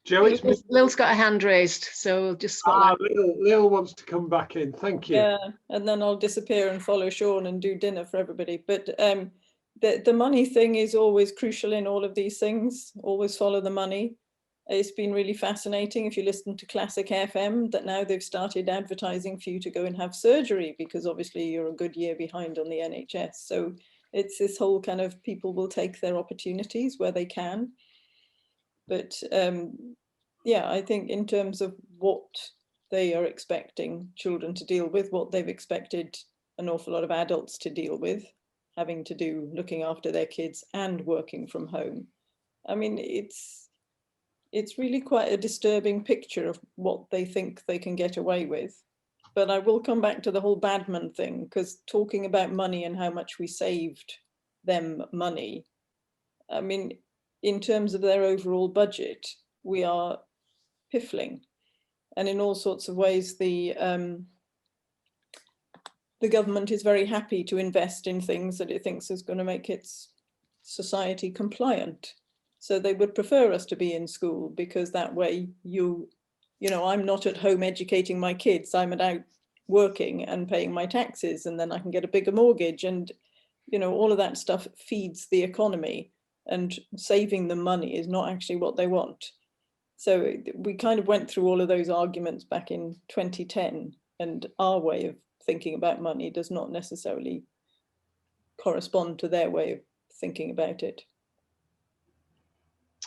Joe, Lil's got a hand raised, so we'll just spot that. Lil wants to come back in. Thank you. Yeah, and then I'll disappear and follow Sean and do dinner for everybody. But the money thing is always crucial in all of these things. Always follow the money. It's been really fascinating if you listen to Classic FM that now they've started advertising for you to go and have surgery because obviously you're a good year behind on the NHS. So it's this whole kind of people will take their opportunities where they can. But yeah, I think in terms of what they are expecting children to deal with, what they've expected an awful lot of adults to deal with, having to do looking after their kids and working from home. I mean, it's really quite a disturbing picture of what they think they can get away with. But I will come back to the whole Badman thing, because talking about money and how much we saved them money, I mean, in terms of their overall budget, we are piffling. And in all sorts of ways, the government is very happy to invest in things that it thinks is going to make its society compliant. So they would prefer us to be in school because that way I'm not at home educating my kids, I'm out working and paying my taxes, and then I can get a bigger mortgage, and all of that stuff feeds the economy, and saving them money is not actually what they want. So we kind of went through all of those arguments back in 2010, and our way of thinking about money does not necessarily correspond to their way of thinking about it.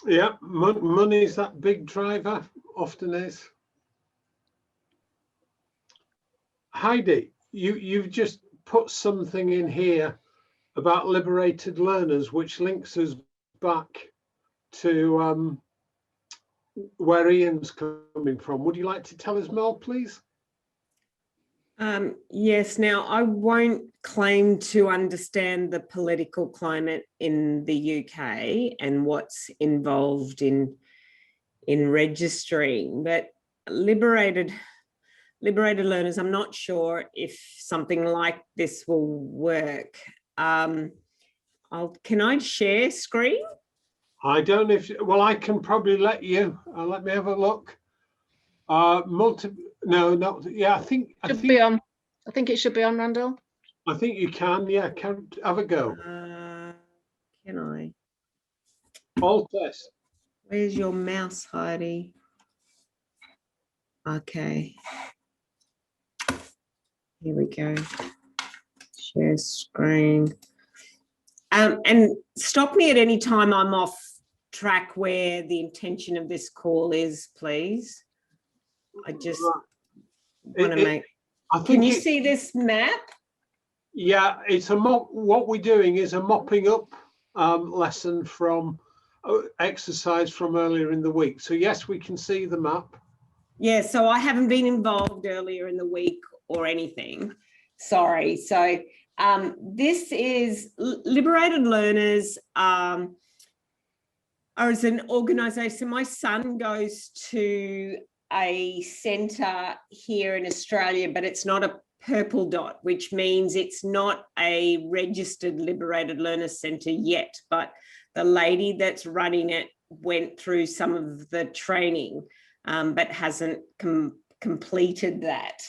Yeah, money is that big driver, often is. Heidi, you've just put something in here about liberated learners, which links us back to where Ian's coming from. Would you like to tell us more, please? Yes, now I won't claim to understand the political climate in the UK and what's involved in registering, but liberated learners, I'm not sure if something like this will work. Can I share screen? I don't know if, well, I can probably let you. Let me have a look. Yeah, I think. Should be on. I think it should be on, Randall. I think you can, yeah, have a go. Can I? All test. Where's your mouse, Heidi? Okay. Here we go. Share screen. And stop me at any time I'm off track where the intention of this call is, please. I just want to make. I think Can you see this map? Yeah, it's a mop. What we're doing is a mopping up lesson from exercise from earlier in the week. So yes, we can see the map. Yeah, so I haven't been involved earlier in the week or anything. Sorry. So this is Liberated Learners are as an organisation. My son goes to a centre here in Australia, but it's not a purple dot, which means it's not a registered Liberated Learners Centre yet, but the lady that's running it went through some of the training, but hasn't completed that.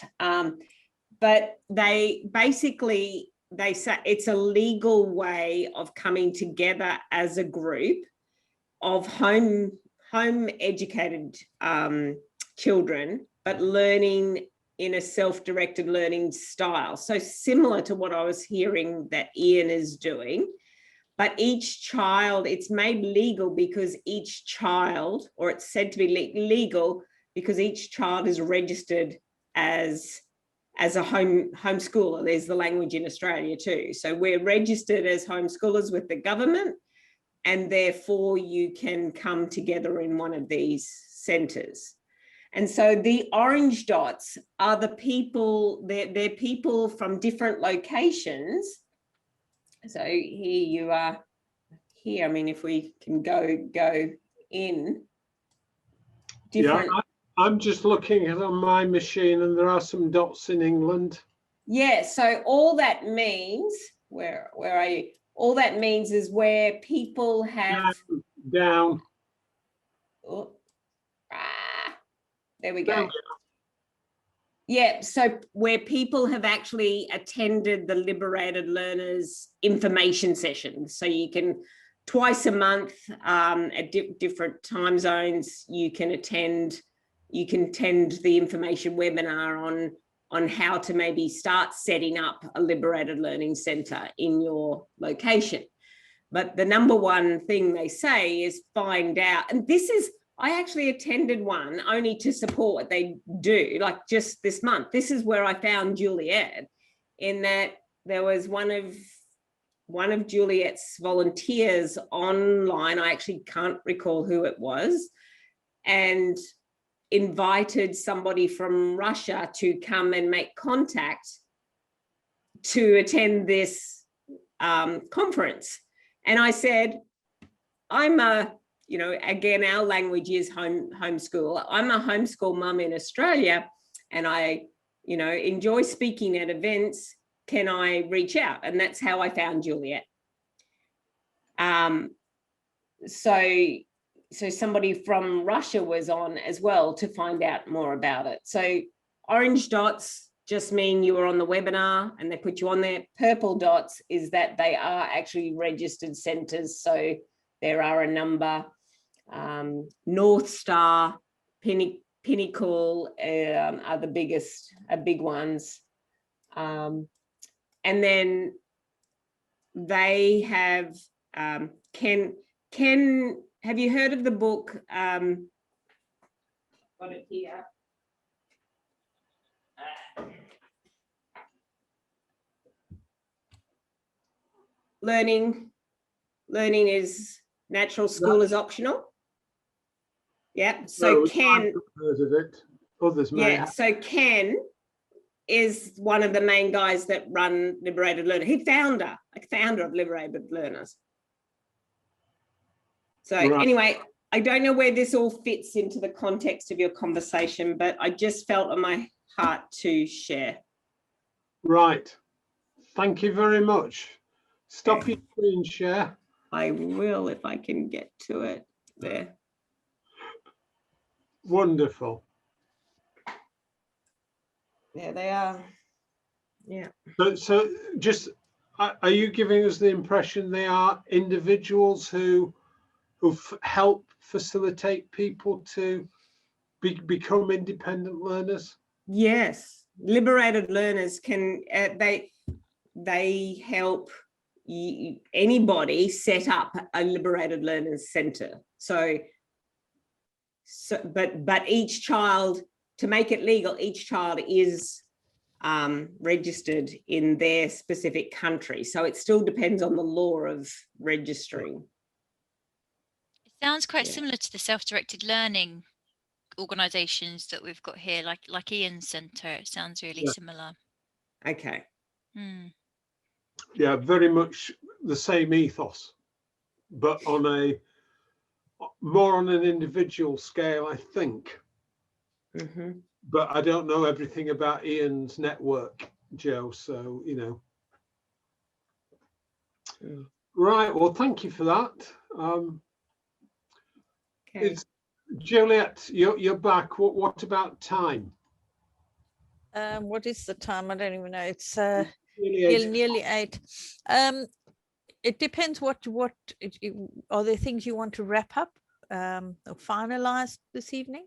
But they basically, they say it's a legal way of coming together as a group of home educated children, but learning in a self-directed learning style. So similar to what I was hearing that Ian is doing, but each child, it's made legal because each child, or it's said to be legal because each child is registered as a homeschooler. There's the language in Australia too. So we're registered as homeschoolers with the government, and therefore you can come together in one of these centres. And so the orange dots are the people, they're people from different locations. So here you are, here, I mean, if we can go in. Different. Yeah, I'm just looking at on my machine and there are some dots in England. Yeah, so all that means, where are you? All that means is where people have... Down. Oh, there we go. Yeah, so where people have actually attended the Liberated Learners information sessions. So you can, twice a month at different time zones, you can attend the information webinar on how to maybe start setting up a Liberated Learning Centre in your location. But the number one thing they say is find out, and this is, I actually attended one only to support what they do, like just this month. This is where I found Juliet, in that there was one of Juliet's volunteers online, I actually can't recall who it was, and invited somebody from Russia to come and make contact to attend this conference. And I said, I'm a, you know, again, our language is homeschool. I'm a homeschool mum in Australia, and I, you know, enjoy speaking at events. Can I reach out? And that's how I found Juliet. So somebody from Russia was on as well to find out more about it. So orange dots just mean you were on the webinar and they put you on there. Purple dots is that they are actually registered centres. So there are a number, North Star, Pinnacle are the big ones. And then they have, have you heard of the book? Got it here. Learning is natural, school is optional. Yeah, so Ken, heard of it. Others may have. So Ken is one of the main guys that run Liberated Learners. He's founder of Liberated Learners. So anyway, I don't know where this all fits into the context of your conversation, but I just felt on my heart to share. Right. Thank you very much. Stop your screen share. I will if I can get to it there. Wonderful. There they are. Yeah. So just, are you giving us the impression they are individuals who help facilitate people to become independent learners? Yes, liberated learners can, they help anybody set up a liberated learners centre. So but each child, to make it legal, each child is registered in their specific country. So it still depends on the law of registering. It sounds quite Yeah. similar to the self-directed learning organisations that we've got here, like Ian's centre. It sounds really similar. Okay. Yeah, very much the same ethos, but on more on an individual scale, I think. Mm-hmm. But I don't know everything about Ian's network, Joe, so, you know. Right, well, thank you for that. Okay. Juliet, you're back. What about time? What is the time? I don't even know. It's Nearly 8. It depends what are there things you want to wrap up or finalize this evening?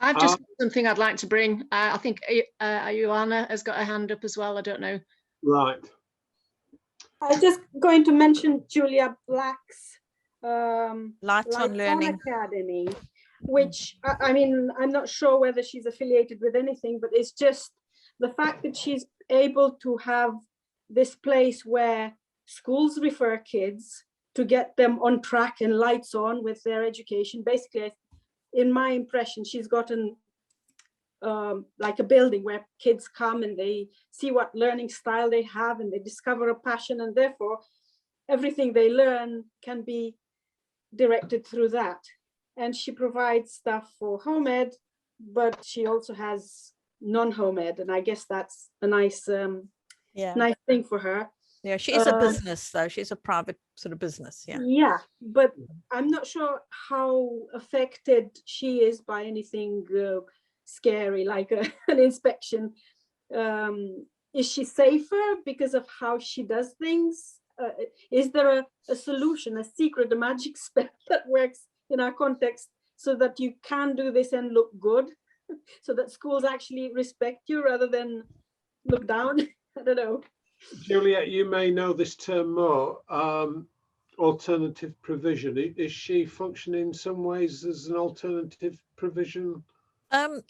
I've just got something I'd like to bring. I think Ioana has got a hand up as well. I don't know. Right. I was just going to mention Julia Black's Lights on Learning Academy, which I mean, I'm not sure whether she's affiliated with anything, but it's just the fact that she's able to have this place where schools refer kids to get them on track and lights on with their education. Basically, in my impression, she's gotten like a building where kids come and they see what learning style they have and they discover a passion, and therefore everything they learn can be directed through that. And she provides stuff for home ed, but she also has non-home ed, and I guess that's a nice nice thing for her. Yeah, she is a business though. She's a private sort of business. Yeah, but I'm not sure how affected she is by anything scary like an inspection. Is she safer because of how she does things? Is there a solution, a secret, a magic spell that works in our context so that you can do this and look good, so that schools actually respect you rather than look down? I don't know. Juliet, you may know this term more. Alternative provision. Is she functioning in some ways as an alternative provision?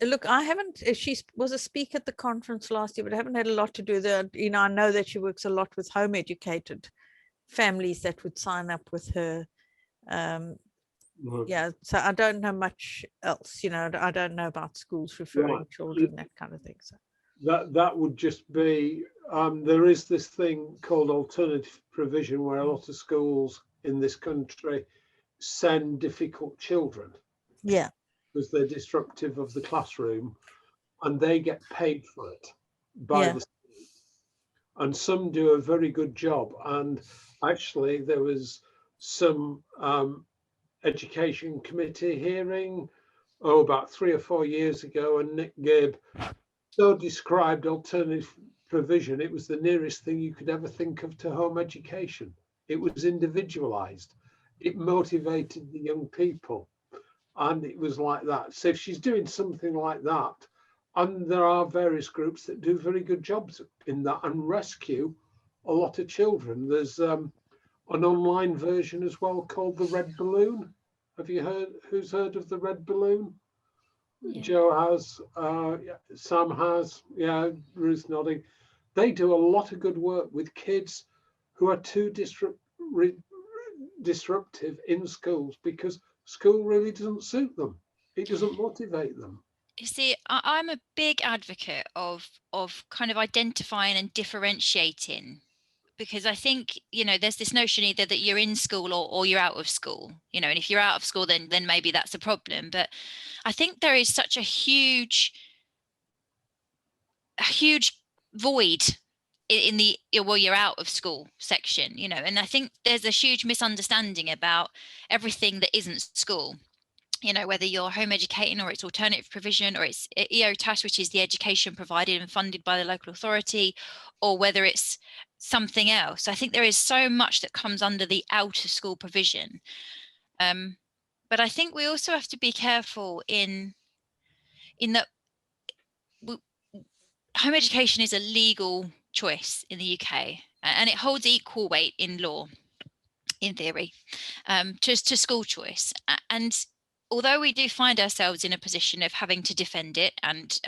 Look, I haven't, she was a speaker at the conference last year, but I haven't had a lot to do there. You know, I know that she works a lot with home educated families that would sign up with her. Yeah, so I don't know much else, you know, I don't know about schools referring children, that kind of thing. So that would just be, there is this thing called alternative provision where a lot of schools in this country send difficult children. Yeah. Because they're disruptive of the classroom, and they get paid for it by the state. And some do a very good job. And actually, there was some education committee hearing, about 3 or 4 years ago, and Nick Gibb so described alternative provision. It was the nearest thing you could ever think of to home education. It was individualized. It motivated the young people. And it was like that. So if she's doing something like that, and there are various groups that do very good jobs in that and rescue a lot of children. There's an online version as well called the Red Balloon. Have you heard? Who's heard of the Red Balloon? Yeah. Joe has, Sam has, yeah, Ruth nodding. They do a lot of good work with kids who are too disruptive in schools because school really doesn't suit them. It doesn't motivate them. You see, I'm a big advocate of kind of identifying and differentiating, because I think, you know, there's this notion either that you're in school or you're out of school, you know, and if you're out of school, then maybe that's a problem. But I think there is such a huge void in the well, you're out of school section, you know, and I think there's a huge misunderstanding about everything that isn't school. you know, whether you're home educating or it's alternative provision or it's EOTAS, which is the education provided and funded by the local authority, or whether it's something else. I think there is so much that comes under the outer school provision. But I think we also have to be careful in that home education is a legal choice in the UK, and it holds equal weight in law, in theory, to school choice. And although we do find ourselves in a position of having to defend it and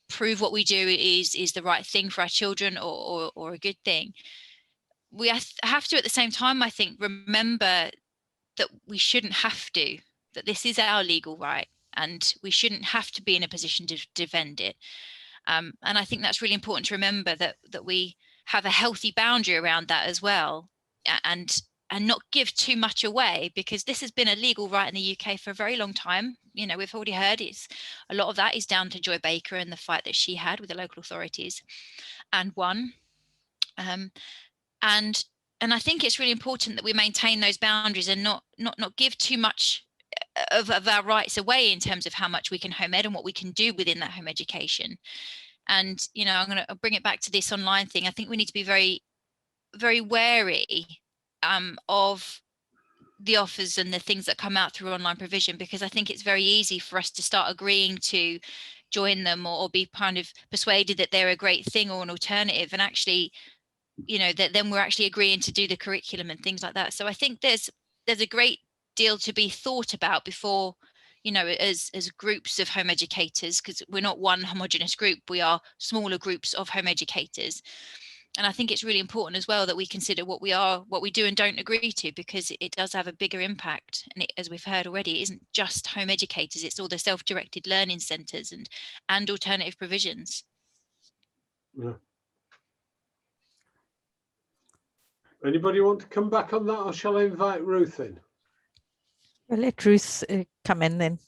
prove what we do is the right thing for our children or a good thing, we have to at the same time, I think, remember that we shouldn't have to, that this is our legal right and we shouldn't have to be in a position to defend it. And I think that's really important to remember, that we have a healthy boundary around that as well, and not give too much away, because this has been a legal right in the UK for a very long time. You know, we've already heard a lot of that is down to Joy Baker and the fight that she had with the local authorities and won. And I think it's really important that we maintain those boundaries and not give too much of our rights away in terms of how much we can home ed and what we can do within that home education. And, you know, I'm going to bring it back to this online thing. I think we need to be very, very wary of the offers and the things that come out through online provision, because I think it's very easy for us to start agreeing to join them or be kind of persuaded that they're a great thing or an alternative. And actually, you know, that then we're actually agreeing to do the curriculum and things like that. So I think there's a great deal to be thought about before, you know, as groups of home educators, because we're not one homogenous group, we are smaller groups of home educators. And I think it's really important as well that we consider what we do and don't agree to, because it does have a bigger impact. And as we've heard already, it isn't just home educators, it's all the self-directed learning centres and alternative provisions. Yeah. Anybody want to come back on that, or shall I invite Ruth in? Well, let Ruth come in then.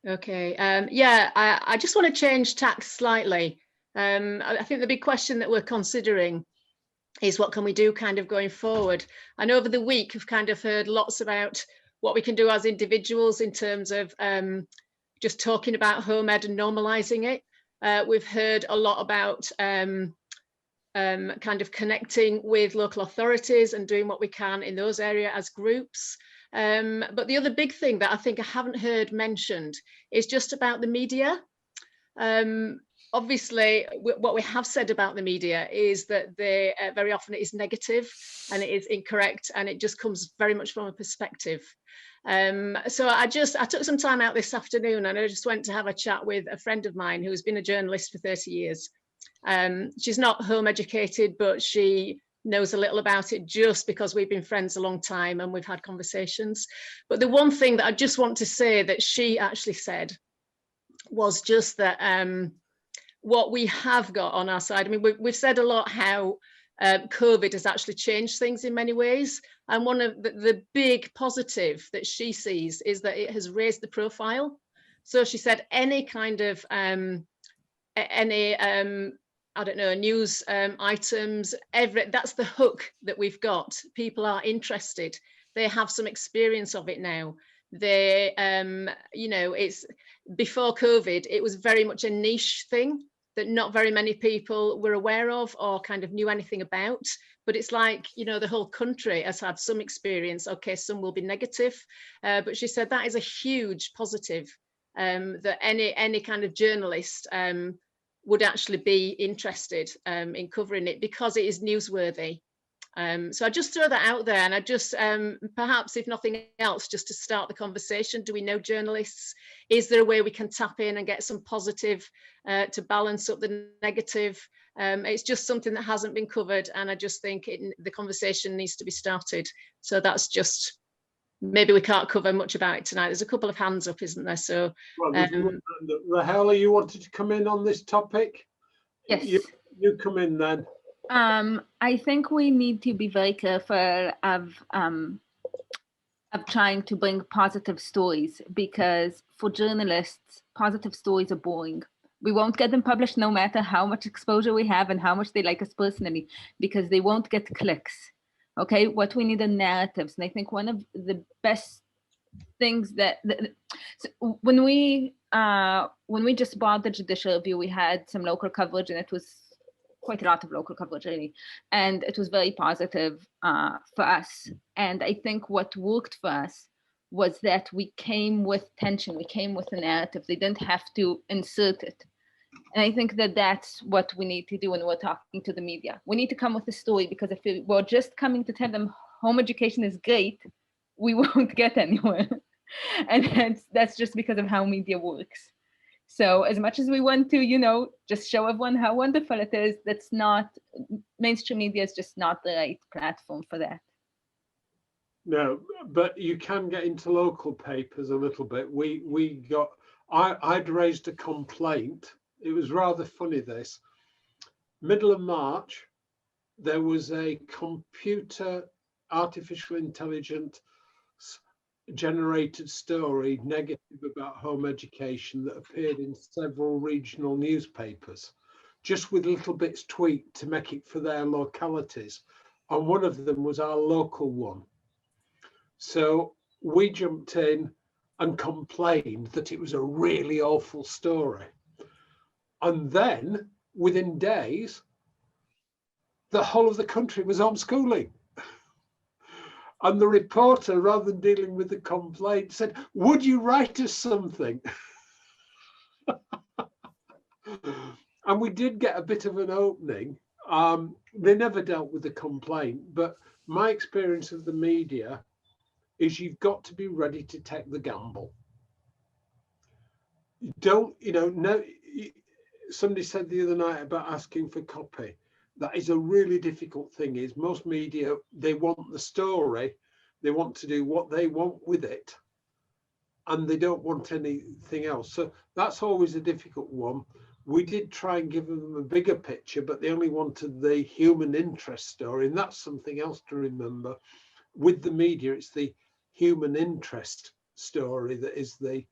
Okay, yeah, I just want to change tack slightly. I think the big question that we're considering is what can we do kind of going forward? And over the week, I've kind of heard lots about what we can do as individuals in terms of just talking about home ed and normalizing it. We've heard a lot about kind of connecting with local authorities and doing what we can in those areas as groups. But the other big thing that I think I haven't heard mentioned is just about the media. Obviously, what we have said about the media is that they very often it is negative and it is incorrect, and it just comes very much from a perspective. So I took some time out this afternoon and I just went to have a chat with a friend of mine who's been a journalist for 30 years. She's not home educated, but she knows a little about it just because we've been friends a long time and we've had conversations. But the one thing that I just want to say that she actually said was just that what we have got on our side, I mean, we've said a lot how COVID has actually changed things in many ways. And one of the big positive that she sees is that it has raised the profile. So she said any kind of, I don't know, news items, that's the hook that we've got. People are interested. They have some experience of it now. They, you know, it's before COVID, it was very much a niche thing that not very many people were aware of or kind of knew anything about. But it's like, you know, the whole country has had some experience. Okay, some will be negative. But she said that is a huge positive, that any kind of journalist would actually be interested in covering it because it is newsworthy. So I just throw that out there, and I just perhaps, if nothing else, just to start the conversation. Do we know journalists? Is there a way we can tap in and get some positive to balance up the negative? It's just something that hasn't been covered, and I just think the conversation needs to be started. So that's just, maybe we can't cover much about it tonight. There's a couple of hands up, isn't there? So Rahela, you wanted to come in on this topic? Yes. You come in then. I think we need to be very careful of trying to bring positive stories, because for journalists, positive stories are boring. We won't get them published no matter how much exposure we have and how much they like us personally, because they won't get clicks. Okay, what we need are narratives. And I think one of the best things that so when we just bought the judicial review, we had some local coverage, and it was quite a lot of local coverage really, and it was very positive for us. And I think what worked for us was that we came with tension, we came with a narrative. They didn't have to insert it. And I think that that's what we need to do when we're talking to the media. We need to come with a story, because if we're just coming to tell them home education is great, we won't get anywhere. And that's just because of how media works. So as much as we want to, you know, just show everyone how wonderful it is, that's not, mainstream media is just not the right platform for that. No, but you can get into local papers a little bit. I'd raised a complaint. It was rather funny, this. Middle of March, there was a computer artificial intelligence generated story negative about home education that appeared in several regional newspapers, just with little bits tweaked to make it for their localities. And one of them was our local one. So we jumped in and complained that it was a really awful story. And then within days, the whole of the country was homeschooling. And the reporter, rather than dealing with the complaint, said, "Would you write us something?" And we did get a bit of an opening. They never dealt with the complaint, but my experience of the media is you've got to be ready to take the gamble. Don't, no, somebody said the other night about asking for copy. That is a really difficult thing. Is most media, they want the story, they want to do what they want with it, and they don't want anything else. So that's always a difficult one. We did try and give them a bigger picture, but they only wanted the human interest story, and that's something else to remember. With the media, it's the human interest story that is the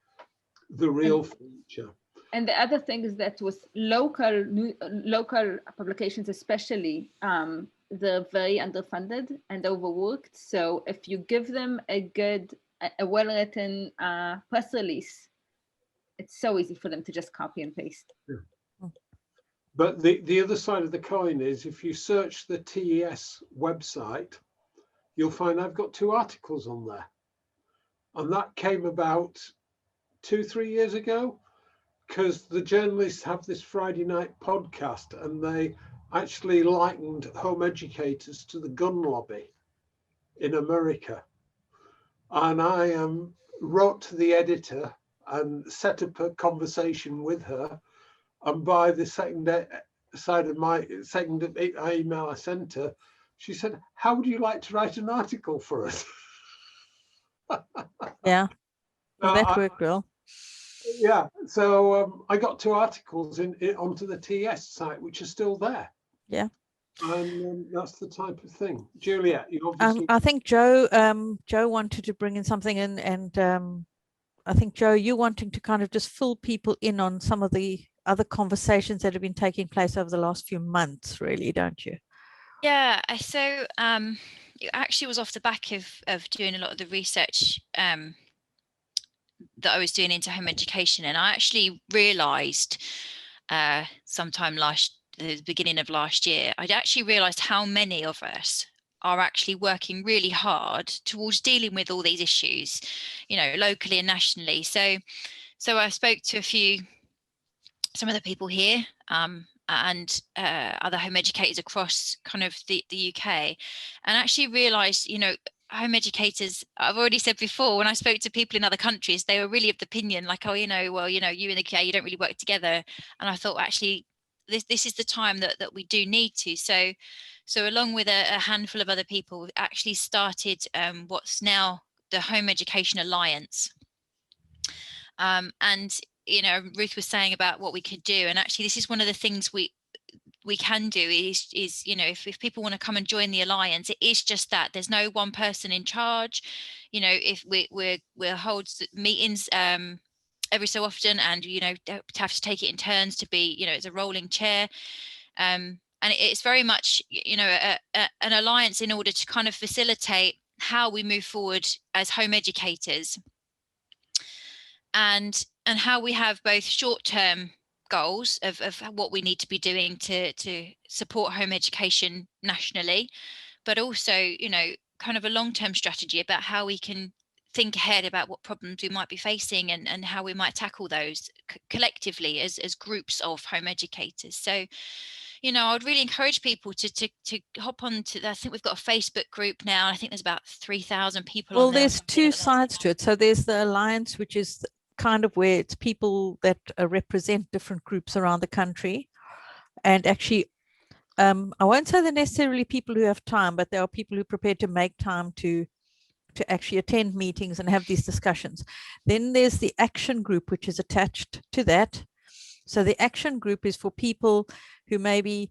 real feature. And the other thing is that with local publications, especially, they're very underfunded and overworked. So if you give them a well-written press release, it's so easy for them to just copy and paste. Yeah. But the other side of the coin is, if you search the TES website, you'll find I've got 2 articles on there. And that came about 2-3 years ago, because the journalists have this Friday night podcast, and they actually likened home educators to the gun lobby in America. And I wrote to the editor and set up a conversation with her. And by the second email I sent her, she said, "How would you like to write an article for us?" Yeah, well, that worked well. Yeah, so I got 2 articles onto the TES site, which are still there. Yeah. And that's the type of thing. Juliet, you obviously... I think Joe wanted to bring in something, and I think, Joe, you wanting to kind of just fill people in on some of the other conversations that have been taking place over the last few months, really, don't you? Yeah, so it actually was off the back of doing a lot of the research that I was doing into home education, and I actually realised sometime the beginning of last year, I'd actually realised how many of us are actually working really hard towards dealing with all these issues, locally and nationally. So I spoke to some of the people here and other home educators across kind of the UK, and actually realised, home educators, I've already said before, when I spoke to people in other countries, they were really of the opinion like, oh, you in the UK, you don't really work together. And I thought, actually, this is the time that we do need to. So along with a handful of other people, we actually started what's now the Home Education Alliance. And, Ruth was saying about what we could do. And actually, this is one of the things we can do is if people want to come and join the alliance, it is just that there's no one person in charge. If we'll hold meetings every so often, and to have to take it in turns to be, it's a rolling chair. And it's very much, an alliance in order to kind of facilitate how we move forward as home educators, and how we have both short-term goals of what we need to be doing to support home education nationally, but also, kind of a long-term strategy about how we can think ahead about what problems we might be facing, and how we might tackle those collectively as groups of home educators. So, I would really encourage people to hop on to, I think we've got a Facebook group now. I think there's about 3,000 people on there. Well, there's two sides to it. So there's the alliance, which is kind of where it's people that represent different groups around the country. And actually, I won't say they're necessarily people who have time, but there are people who are prepared to make time to actually attend meetings and have these discussions. Then there's the action group, which is attached to that. So the action group is for people who maybe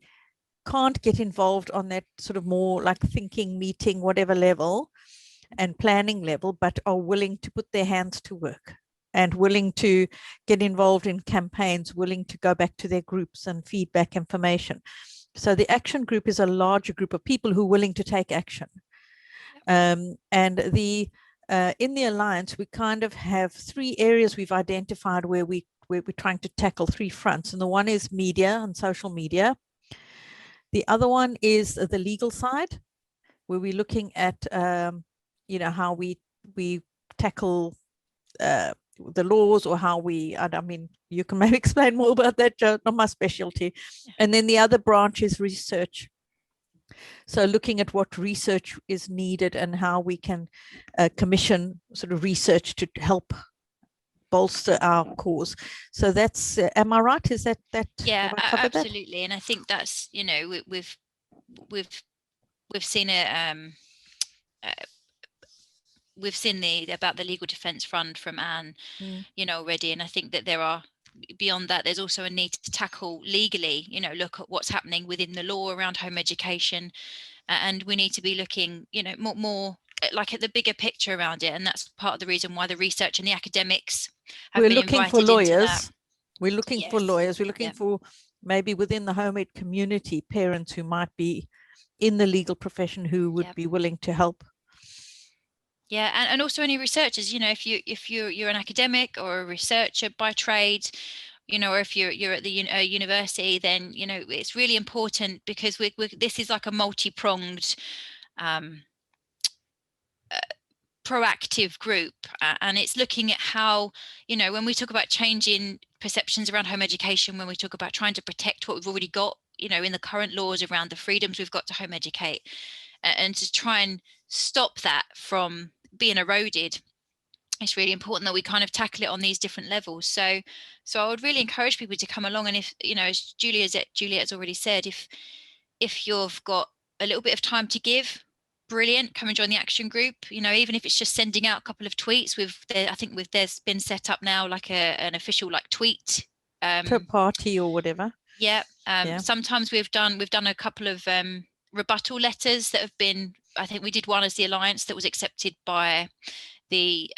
can't get involved on that sort of more like thinking, meeting, whatever level and planning level, but are willing to put their hands to work and willing to get involved in campaigns, willing to go back to their groups and feedback information. So the action group is a larger group of people who are willing to take action. And in the alliance, we kind of have 3 areas we've identified where we're trying to tackle 3 fronts. And the one is media and social media. The other one is the legal side, where we're looking at, how we tackle the laws, or how I mean, you can maybe explain more about that, Joe, not my specialty. And then the other branch is research. So looking at what research is needed and how we can commission sort of research to help bolster our cause. So that's, am I right? Is that? Yeah, absolutely. That? And I think that's, we've seen it. We've seen about the legal defence fund from Anne, already, and I think that there are, beyond that, there's also a need to tackle legally, look at what's happening within the law around home education, and we need to be looking, more like at the bigger picture around it, and that's part of the reason why the research and the academics have been invited into that. We're looking for lawyers. We're looking for maybe within the home ed community, parents who might be in the legal profession who would be willing to help. Yeah, and also any researchers, if you're an academic or a researcher by trade, or if you're at the university, then it's really important, because this is like a multi-pronged proactive group, and it's looking at how, when we talk about changing perceptions around home education, when we talk about trying to protect what we've already got, in the current laws around the freedoms we've got to home educate, and to try and stop that from being eroded, it's really important that we kind of tackle it on these different levels. So I would really encourage people to come along, and if, as Juliet's already said, if you've got a little bit of time to give, brilliant, come and join the action group. Even if it's just sending out a couple of tweets. I think there's been set up now like an official tweet per party or whatever. Yeah. Sometimes we've done a couple of rebuttal letters that have been, I think we did one as the alliance that was accepted by the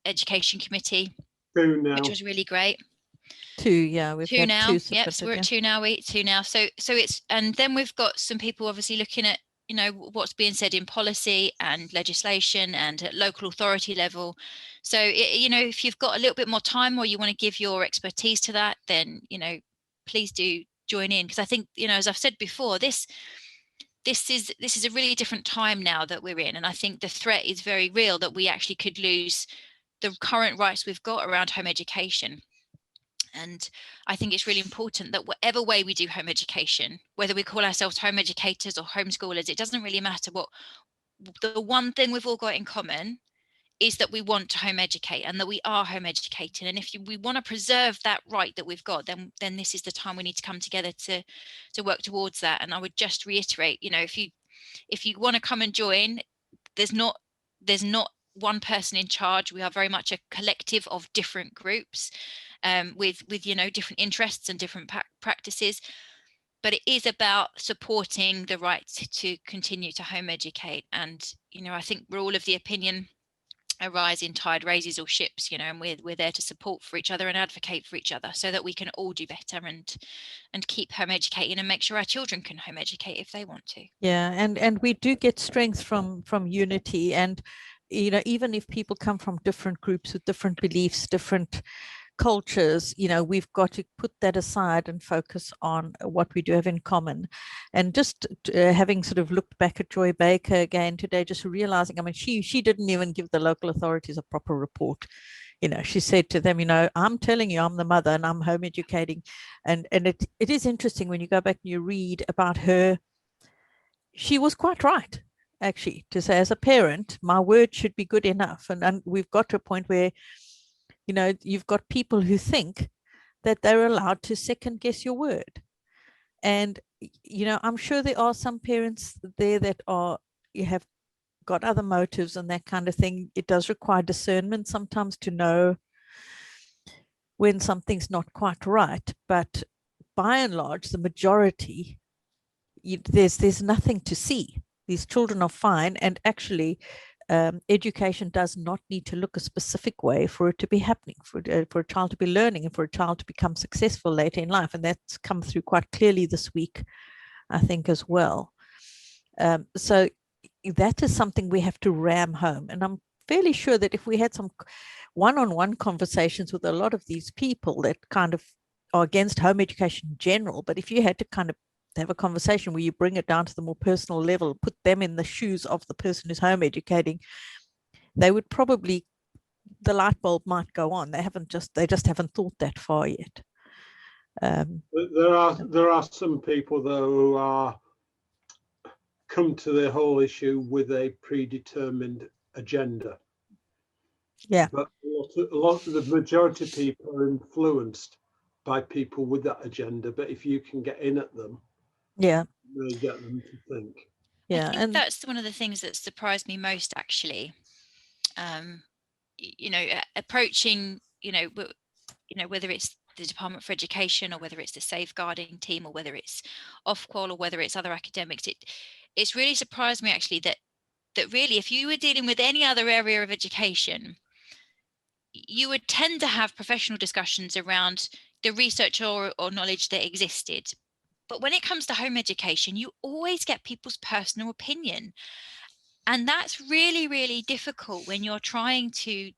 education committee, which was really great. 2, yeah, we've two had now. 2 Yep, so we're at 2 now. So it's, and then we've got some people obviously looking at what's being said in policy and legislation and at local authority level. So if you've got a little bit more time, or you want to give your expertise to that, then please do join in, because I think as I've said before, this is a really different time now that we're in, and I think the threat is very real that we actually could lose the current rights we've got around home education. And I think it's really important that whatever way we do home education, whether we call ourselves home educators or homeschoolers, it doesn't really matter. What the one thing we've all got in common is that we want to home educate, and that we are home educating. And if we want to preserve that right that we've got, then this is the time we need to come together to work towards that. And I would just reiterate, if you want to come and join, there's not one person in charge. We are very much a collective of different groups, with different interests and different practices, but it is about supporting the right to continue to home educate. And I think we're all of the opinion a rising tide raises all ships, you know, and we're there to support for each other and advocate for each other so that we can all do better and keep home educating and make sure our children can home educate if they want to. Yeah, and we do get strength from unity, and you know, even if people come from different groups with different beliefs, different cultures, you know, we've got to put that aside and focus on what we do have in common. And just having sort of looked back at Joy Baker again today, just realizing, I mean, she didn't even give the local authorities a proper report. You know, she said to them, you know, I'm telling you, I'm the mother and I'm home educating. And it is interesting when you go back and you read about her, she was quite right, actually, to say, as a parent, my word should be good enough. And we've got to a point where, you know, you've got people who think that they're allowed to second guess your word. And, you know, I'm sure there are some parents there that you have got other motives and that kind of thing. It does require discernment sometimes to know when something's not quite right. But by and large, the majority, there's nothing to see. These children are fine, and actually education does not need to look a specific way for it to be happening, for a child to be learning and for a child to become successful later in life. And that's come through quite clearly this week, I think, as well. So that is something we have to ram home. And I'm fairly sure that if we had some one-on-one conversations with a lot of these people that kind of are against home education in general, but if you had to kind of have a conversation where you bring it down to the more personal level, put them in the shoes of the person who's home educating, they would probably, the light bulb might go on. They just haven't thought that far yet. There are some people though who are come to the whole issue with a predetermined agenda. Yeah. But a lot of the majority of people are influenced by people with that agenda. But if you can get in at them, yeah, you really get them to think. Yeah, I think that's one of the things that surprised me most, actually. You know, approaching, you know, whether it's the Department for Education or whether it's the safeguarding team or whether it's Ofqual or whether it's other academics, it's really surprised me, actually, that really, if you were dealing with any other area of education, you would tend to have professional discussions around the research or knowledge that existed. But when it comes to home education, you always get people's personal opinion. And that's really, really difficult when you're trying to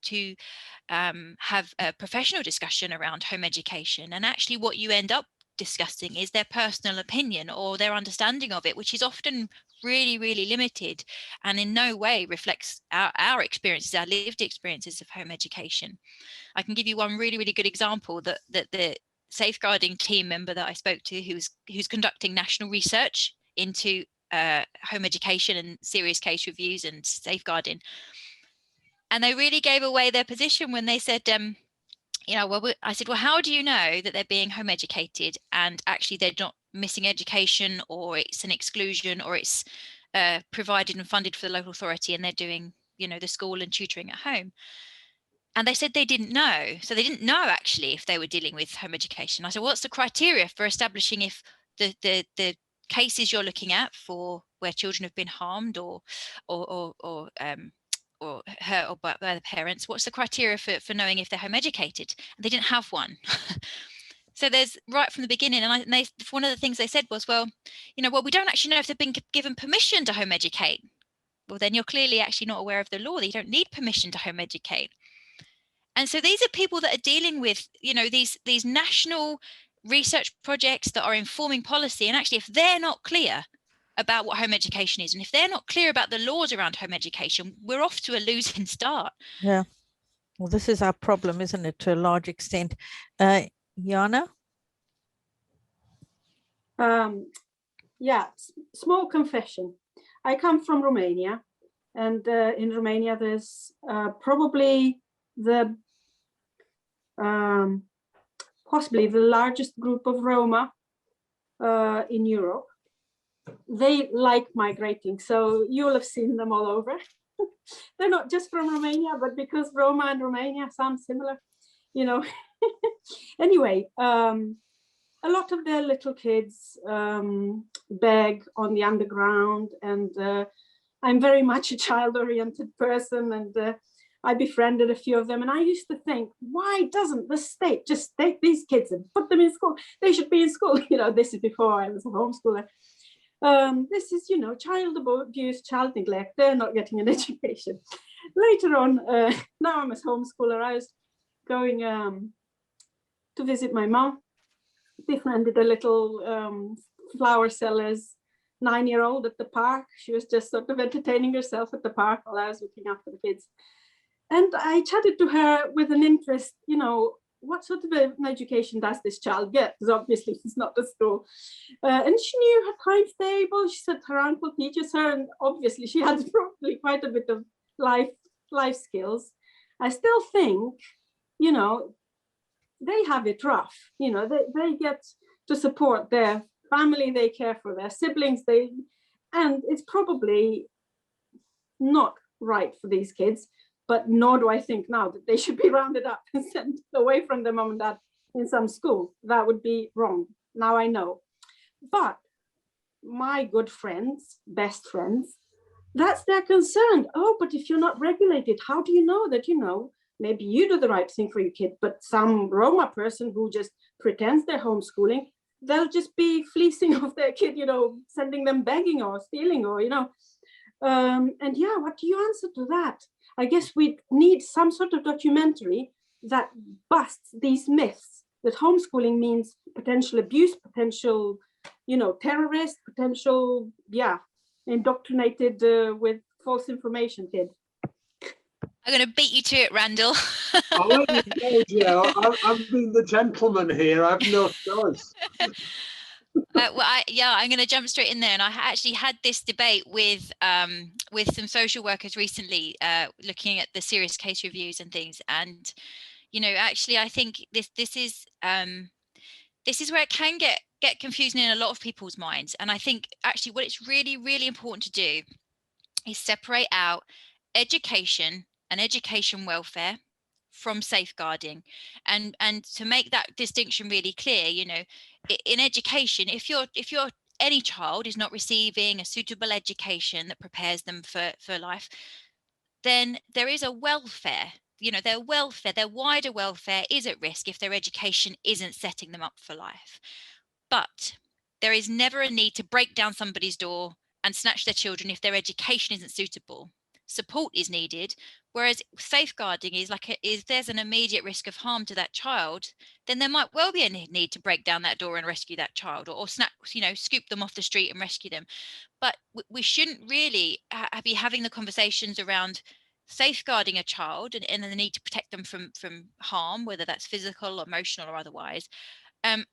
have a professional discussion around home education. And actually what you end up discussing is their personal opinion or their understanding of it, which is often really, really limited and in no way reflects our experiences, our lived experiences of home education. I can give you one really, really good example that the safeguarding team member that I spoke to, who's conducting national research into home education and serious case reviews and safeguarding. And they really gave away their position when they said, you know, well, I said, well, how do you know that they're being home educated and actually they're not missing education, or it's an exclusion, or it's provided and funded for the local authority and they're doing, you know, the school and tutoring at home? And they said they didn't know. So they didn't know actually if they were dealing with home education. I said, what's the criteria for establishing if the cases you're looking at for where children have been harmed or hurt or by the parents, what's the criteria for knowing if they're home educated? And they didn't have one. So there's right from the beginning, and one of the things they said was, well, you know, well, we don't actually know if they've been given permission to home educate. Well, then you're clearly actually not aware of the law. You don't need permission to home educate. And so these are people that are dealing with, you know, these national research projects that are informing policy. And actually, if they're not clear about what home education is, and if they're not clear about the laws around home education, we're off to a losing start. Yeah. Well, this is our problem, isn't it, to a large extent? Jana? Yeah, small confession. I come from Romania, and in Romania there's probably possibly the largest group of Roma in Europe. They like migrating, so you will have seen them all over. They're not just from Romania, but because Roma and Romania sound similar, you know. Anyway, a lot of their little kids beg on the underground, and I'm very much a child-oriented person, and I befriended a few of them, and I used to think, why doesn't the state just take these kids and put them in school? They should be in school. You know, this is before I was a homeschooler. This is, you know, child abuse, child neglect. They're not getting an education. Later on, now I'm a homeschooler. I was going to visit my mom. Befriended a little flower seller's 9-year-old at the park. She was just sort of entertaining herself at the park while I was looking after the kids. And I chatted to her with an interest, you know, what sort of an education does this child get? Because obviously it's not a school. And she knew her timetable. She said her uncle teaches her, and obviously she had probably quite a bit of life skills. I still think, you know, they have it rough. You know, they get to support their family, they care for their siblings, and it's probably not right for these kids. But nor do I think now that they should be rounded up and sent away from their mom and dad in some school. That would be wrong. Now I know. But my good friends, best friends, that's their concern. Oh, but if you're not regulated, how do you know that, you know, maybe you do the right thing for your kid, but some Roma person who just pretends they're homeschooling, they'll just be fleecing off their kid, you know, sending them begging or stealing or, you know. And yeah, what do you answer to that? I guess we need some sort of documentary that busts these myths that homeschooling means potential abuse, potential, you know, terrorist, potential, yeah, indoctrinated with false information kid. I'm going to beat you to it, Randall. I'll let you go, Joe. I've been the gentleman here. I've no choice. I'm going to jump straight in there, and I actually had this debate with some social workers recently, looking at the serious case reviews and things. And you know, actually, I think this is where it can get confusing in a lot of people's minds. And I think actually, what it's really, really important to do is separate out education and education welfare from safeguarding, and to make that distinction really clear. You know, in education, if any child is not receiving a suitable education that prepares them for life, then there is a welfare. You know, their wider welfare is at risk if their education isn't setting them up for life. But there is never a need to break down somebody's door and snatch their children if their education isn't suitable. Support is needed, whereas safeguarding is if there's an immediate risk of harm to that child, then there might well be a need to break down that door and rescue that child, or scoop them off the street and rescue them. But we shouldn't really be having the conversations around safeguarding a child and the need to protect them from harm, whether that's physical, emotional, or otherwise, and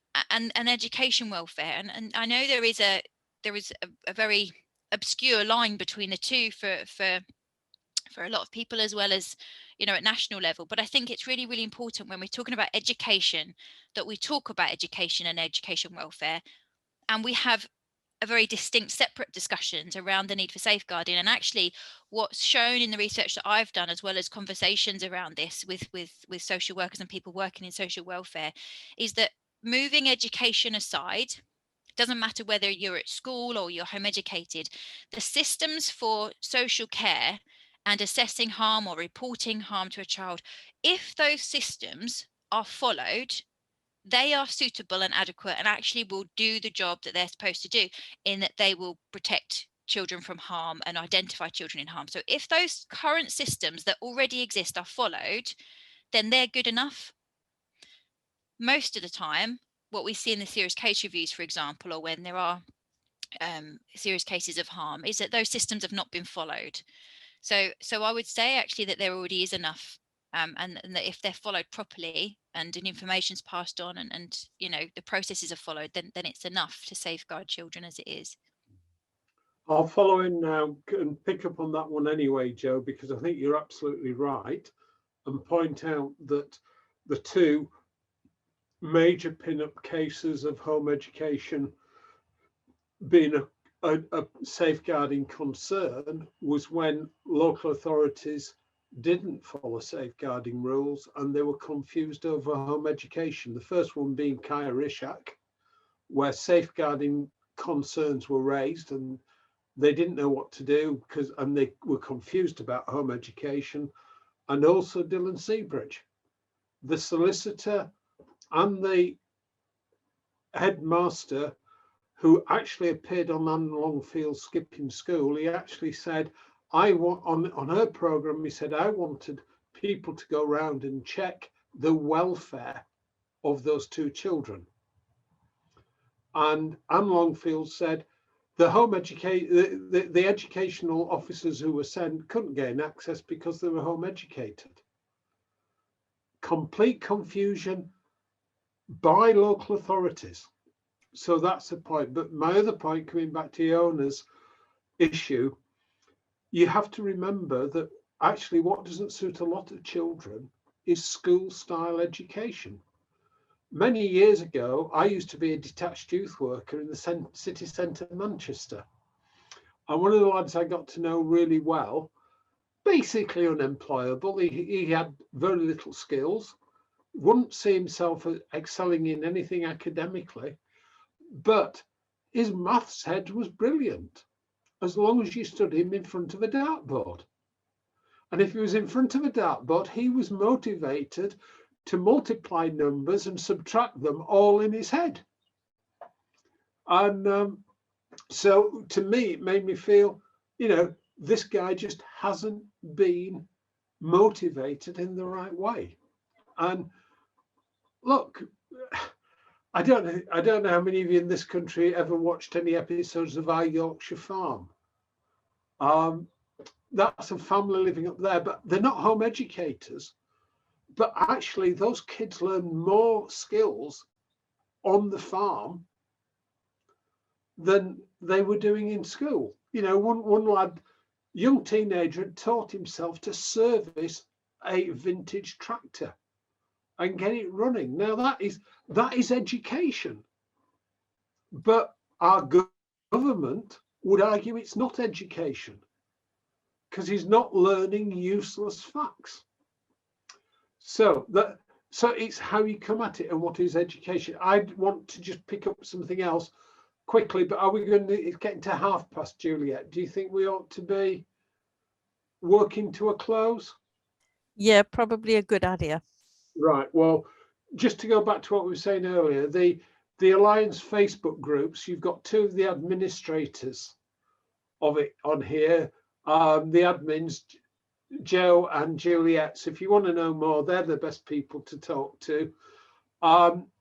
education welfare. And I know there is a very obscure line between the two for a lot of people, as well as, you know, at national level. But I think it's really, really important when we're talking about education that we talk about education and education welfare, and we have a very distinct separate discussions around the need for safeguarding. And actually what's shown in the research that I've done, as well as conversations around this with social workers and people working in social welfare, is that moving education aside, doesn't matter whether you're at school or you're home educated, the systems for social care and assessing harm or reporting harm to a child, if those systems are followed, they are suitable and adequate and actually will do the job that they're supposed to do, in that they will protect children from harm and identify children in harm. So if those current systems that already exist are followed, then they're good enough. Most of the time, what we see in the serious case reviews, for example, or when there are serious cases of harm, is that those systems have not been followed. So I would say actually that there already is enough, and that if they're followed properly and information's passed on and you know, the processes are followed, then it's enough to safeguard children as it is. I'll follow in now and pick up on that one anyway, Joe, because I think you're absolutely right, and point out that the two major pin-up cases of home education being a safeguarding concern was when local authorities didn't follow safeguarding rules and they were confused over home education. The first one being Kaya Ishak, where safeguarding concerns were raised and they didn't know what to do and they were confused about home education. and also Dylan Seabridge, the solicitor and the headmaster who actually appeared on Anne Longfield's Skipping School. He actually said, I want on her program, he said, I wanted people to go around and check the welfare of those two children. And Anne Longfield said the home the educational officers who were sent couldn't gain access because they were home educated. Complete confusion by local authorities. So that's the point. But my other point, coming back to Iona's issue, you have to remember that actually what doesn't suit a lot of children is school style education. Many years ago, I used to be a detached youth worker in the city centre of Manchester. And one of the lads I got to know really well, basically unemployable, he had very little skills, wouldn't see himself excelling in anything academically, but his maths head was brilliant, as long as you stood him in front of a dartboard. And if he was in front of a dartboard, he was motivated to multiply numbers and subtract them all in his head. And so to me, it made me feel, this guy just hasn't been motivated in the right way. And look, I don't know how many of you in this country ever watched any episodes of Our Yorkshire Farm. That's a family living up there, but they're not home educators. But actually, those kids learn more skills on the farm than they were doing in school. One lad, young teenager, had taught himself to service a vintage tractor and get it running. Now that is education. But our government would argue it's not education because he's not learning useless facts. So it's how you come at it and what is education. I want to just pick up something else quickly, but are we going to, it's getting to past, Juliet. Do you think we ought to be working to a close? Yeah, probably a good idea. Right. Well, just to go back to what we were saying earlier, the Alliance Facebook groups, you've got two of the administrators of it on here. The admins, Joe and Juliet. So if you want to know more, they're the best people to talk to.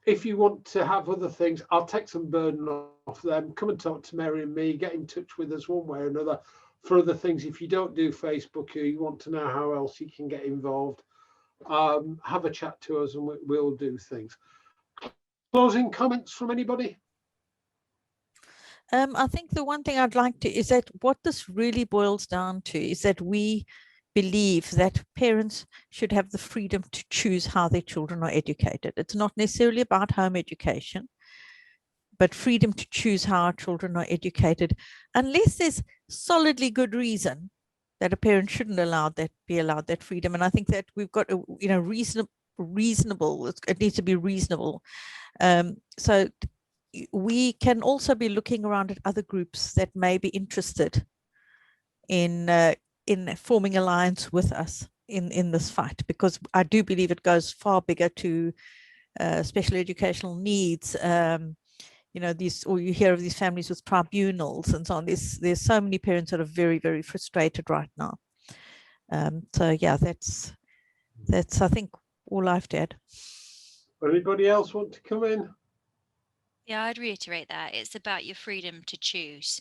If you want to have other things, I'll take some burden off them. Come and talk to Mary and me, get in touch with us one way or another for other things. If you don't do Facebook or you want to know how else you can get involved, have a chat to us and we'll do things. Closing comments from anybody? I think the one thing I'd like to is that what this really boils down to is that we believe that parents should have the freedom to choose how their children are educated. It's not necessarily about home education, but freedom to choose how our children are educated, unless there's solidly good reason that a parent shouldn't be allowed that freedom. And I think that we've got a reasonable, it needs to be reasonable. So we can also be looking around at other groups that may be interested in forming alliance with us in this fight, because I do believe it goes far bigger to special educational needs. These, or you hear of these families with tribunals and so on. There's so many parents that are very, very frustrated right now. So yeah, that's I think all I've to add. Anybody else want to come in? Yeah, I'd reiterate that it's about your freedom to choose,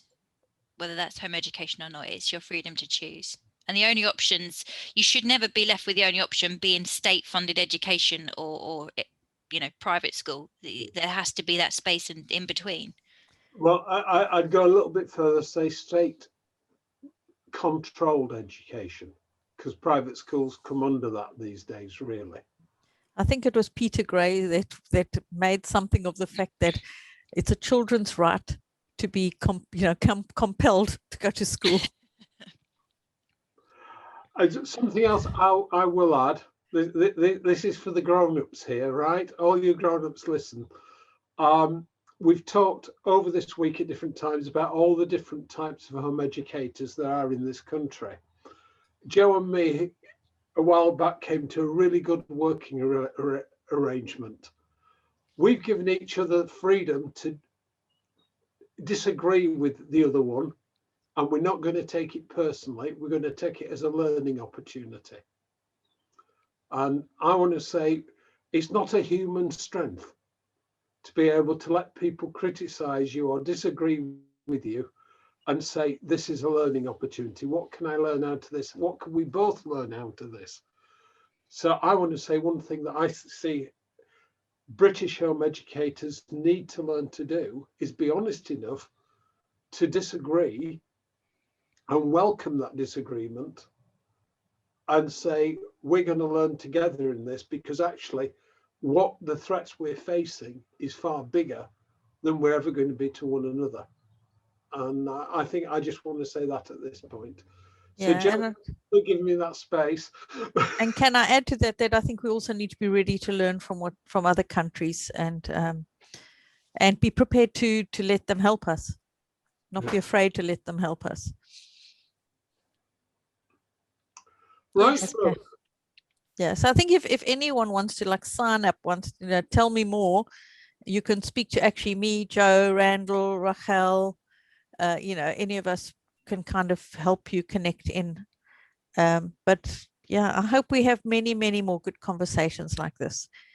whether that's home education or not. It's your freedom to choose, and the only options, you should never be left with the only option being state-funded education or private school. There has to be that space in between. Well, I'd go a little bit further, say state controlled education, because private schools come under that these days, really. I think it was Peter Gray that made something of the fact that it's a children's right to be compelled to go to school. Something else I will add. This is for the grown-ups here, right? All you grown-ups listen. We've talked over this week at different times about all the different types of home educators there are in this country. Joe and me a while back came to a really good working arrangement. We've given each other freedom to disagree with the other one, and we're not going to take it personally. We're going to take it as a learning opportunity. And I want to say it's not a human strength to be able to let people criticize you or disagree with you and say, this is a learning opportunity. What can I learn out of this? What can we both learn out of this? So I want to say one thing that I see British home educators need to learn to do is be honest enough to disagree and welcome that disagreement and say, we're going to learn together in this, because actually what the threats we're facing is far bigger than we're ever going to be to one another. And I think I just want to say that at this point. So Yeah, Jen, for giving me that space. and can I add to that I think we also need to be ready to learn from other countries and be prepared to let them help us, not be afraid to let them help us. Right. Yes, okay. Yeah, so I think if anyone wants to like sign up, wants to tell me more, you can speak to actually me, Joe, Randall, Rachel, any of us can kind of help you connect in. But yeah, I hope we have many, many more good conversations like this.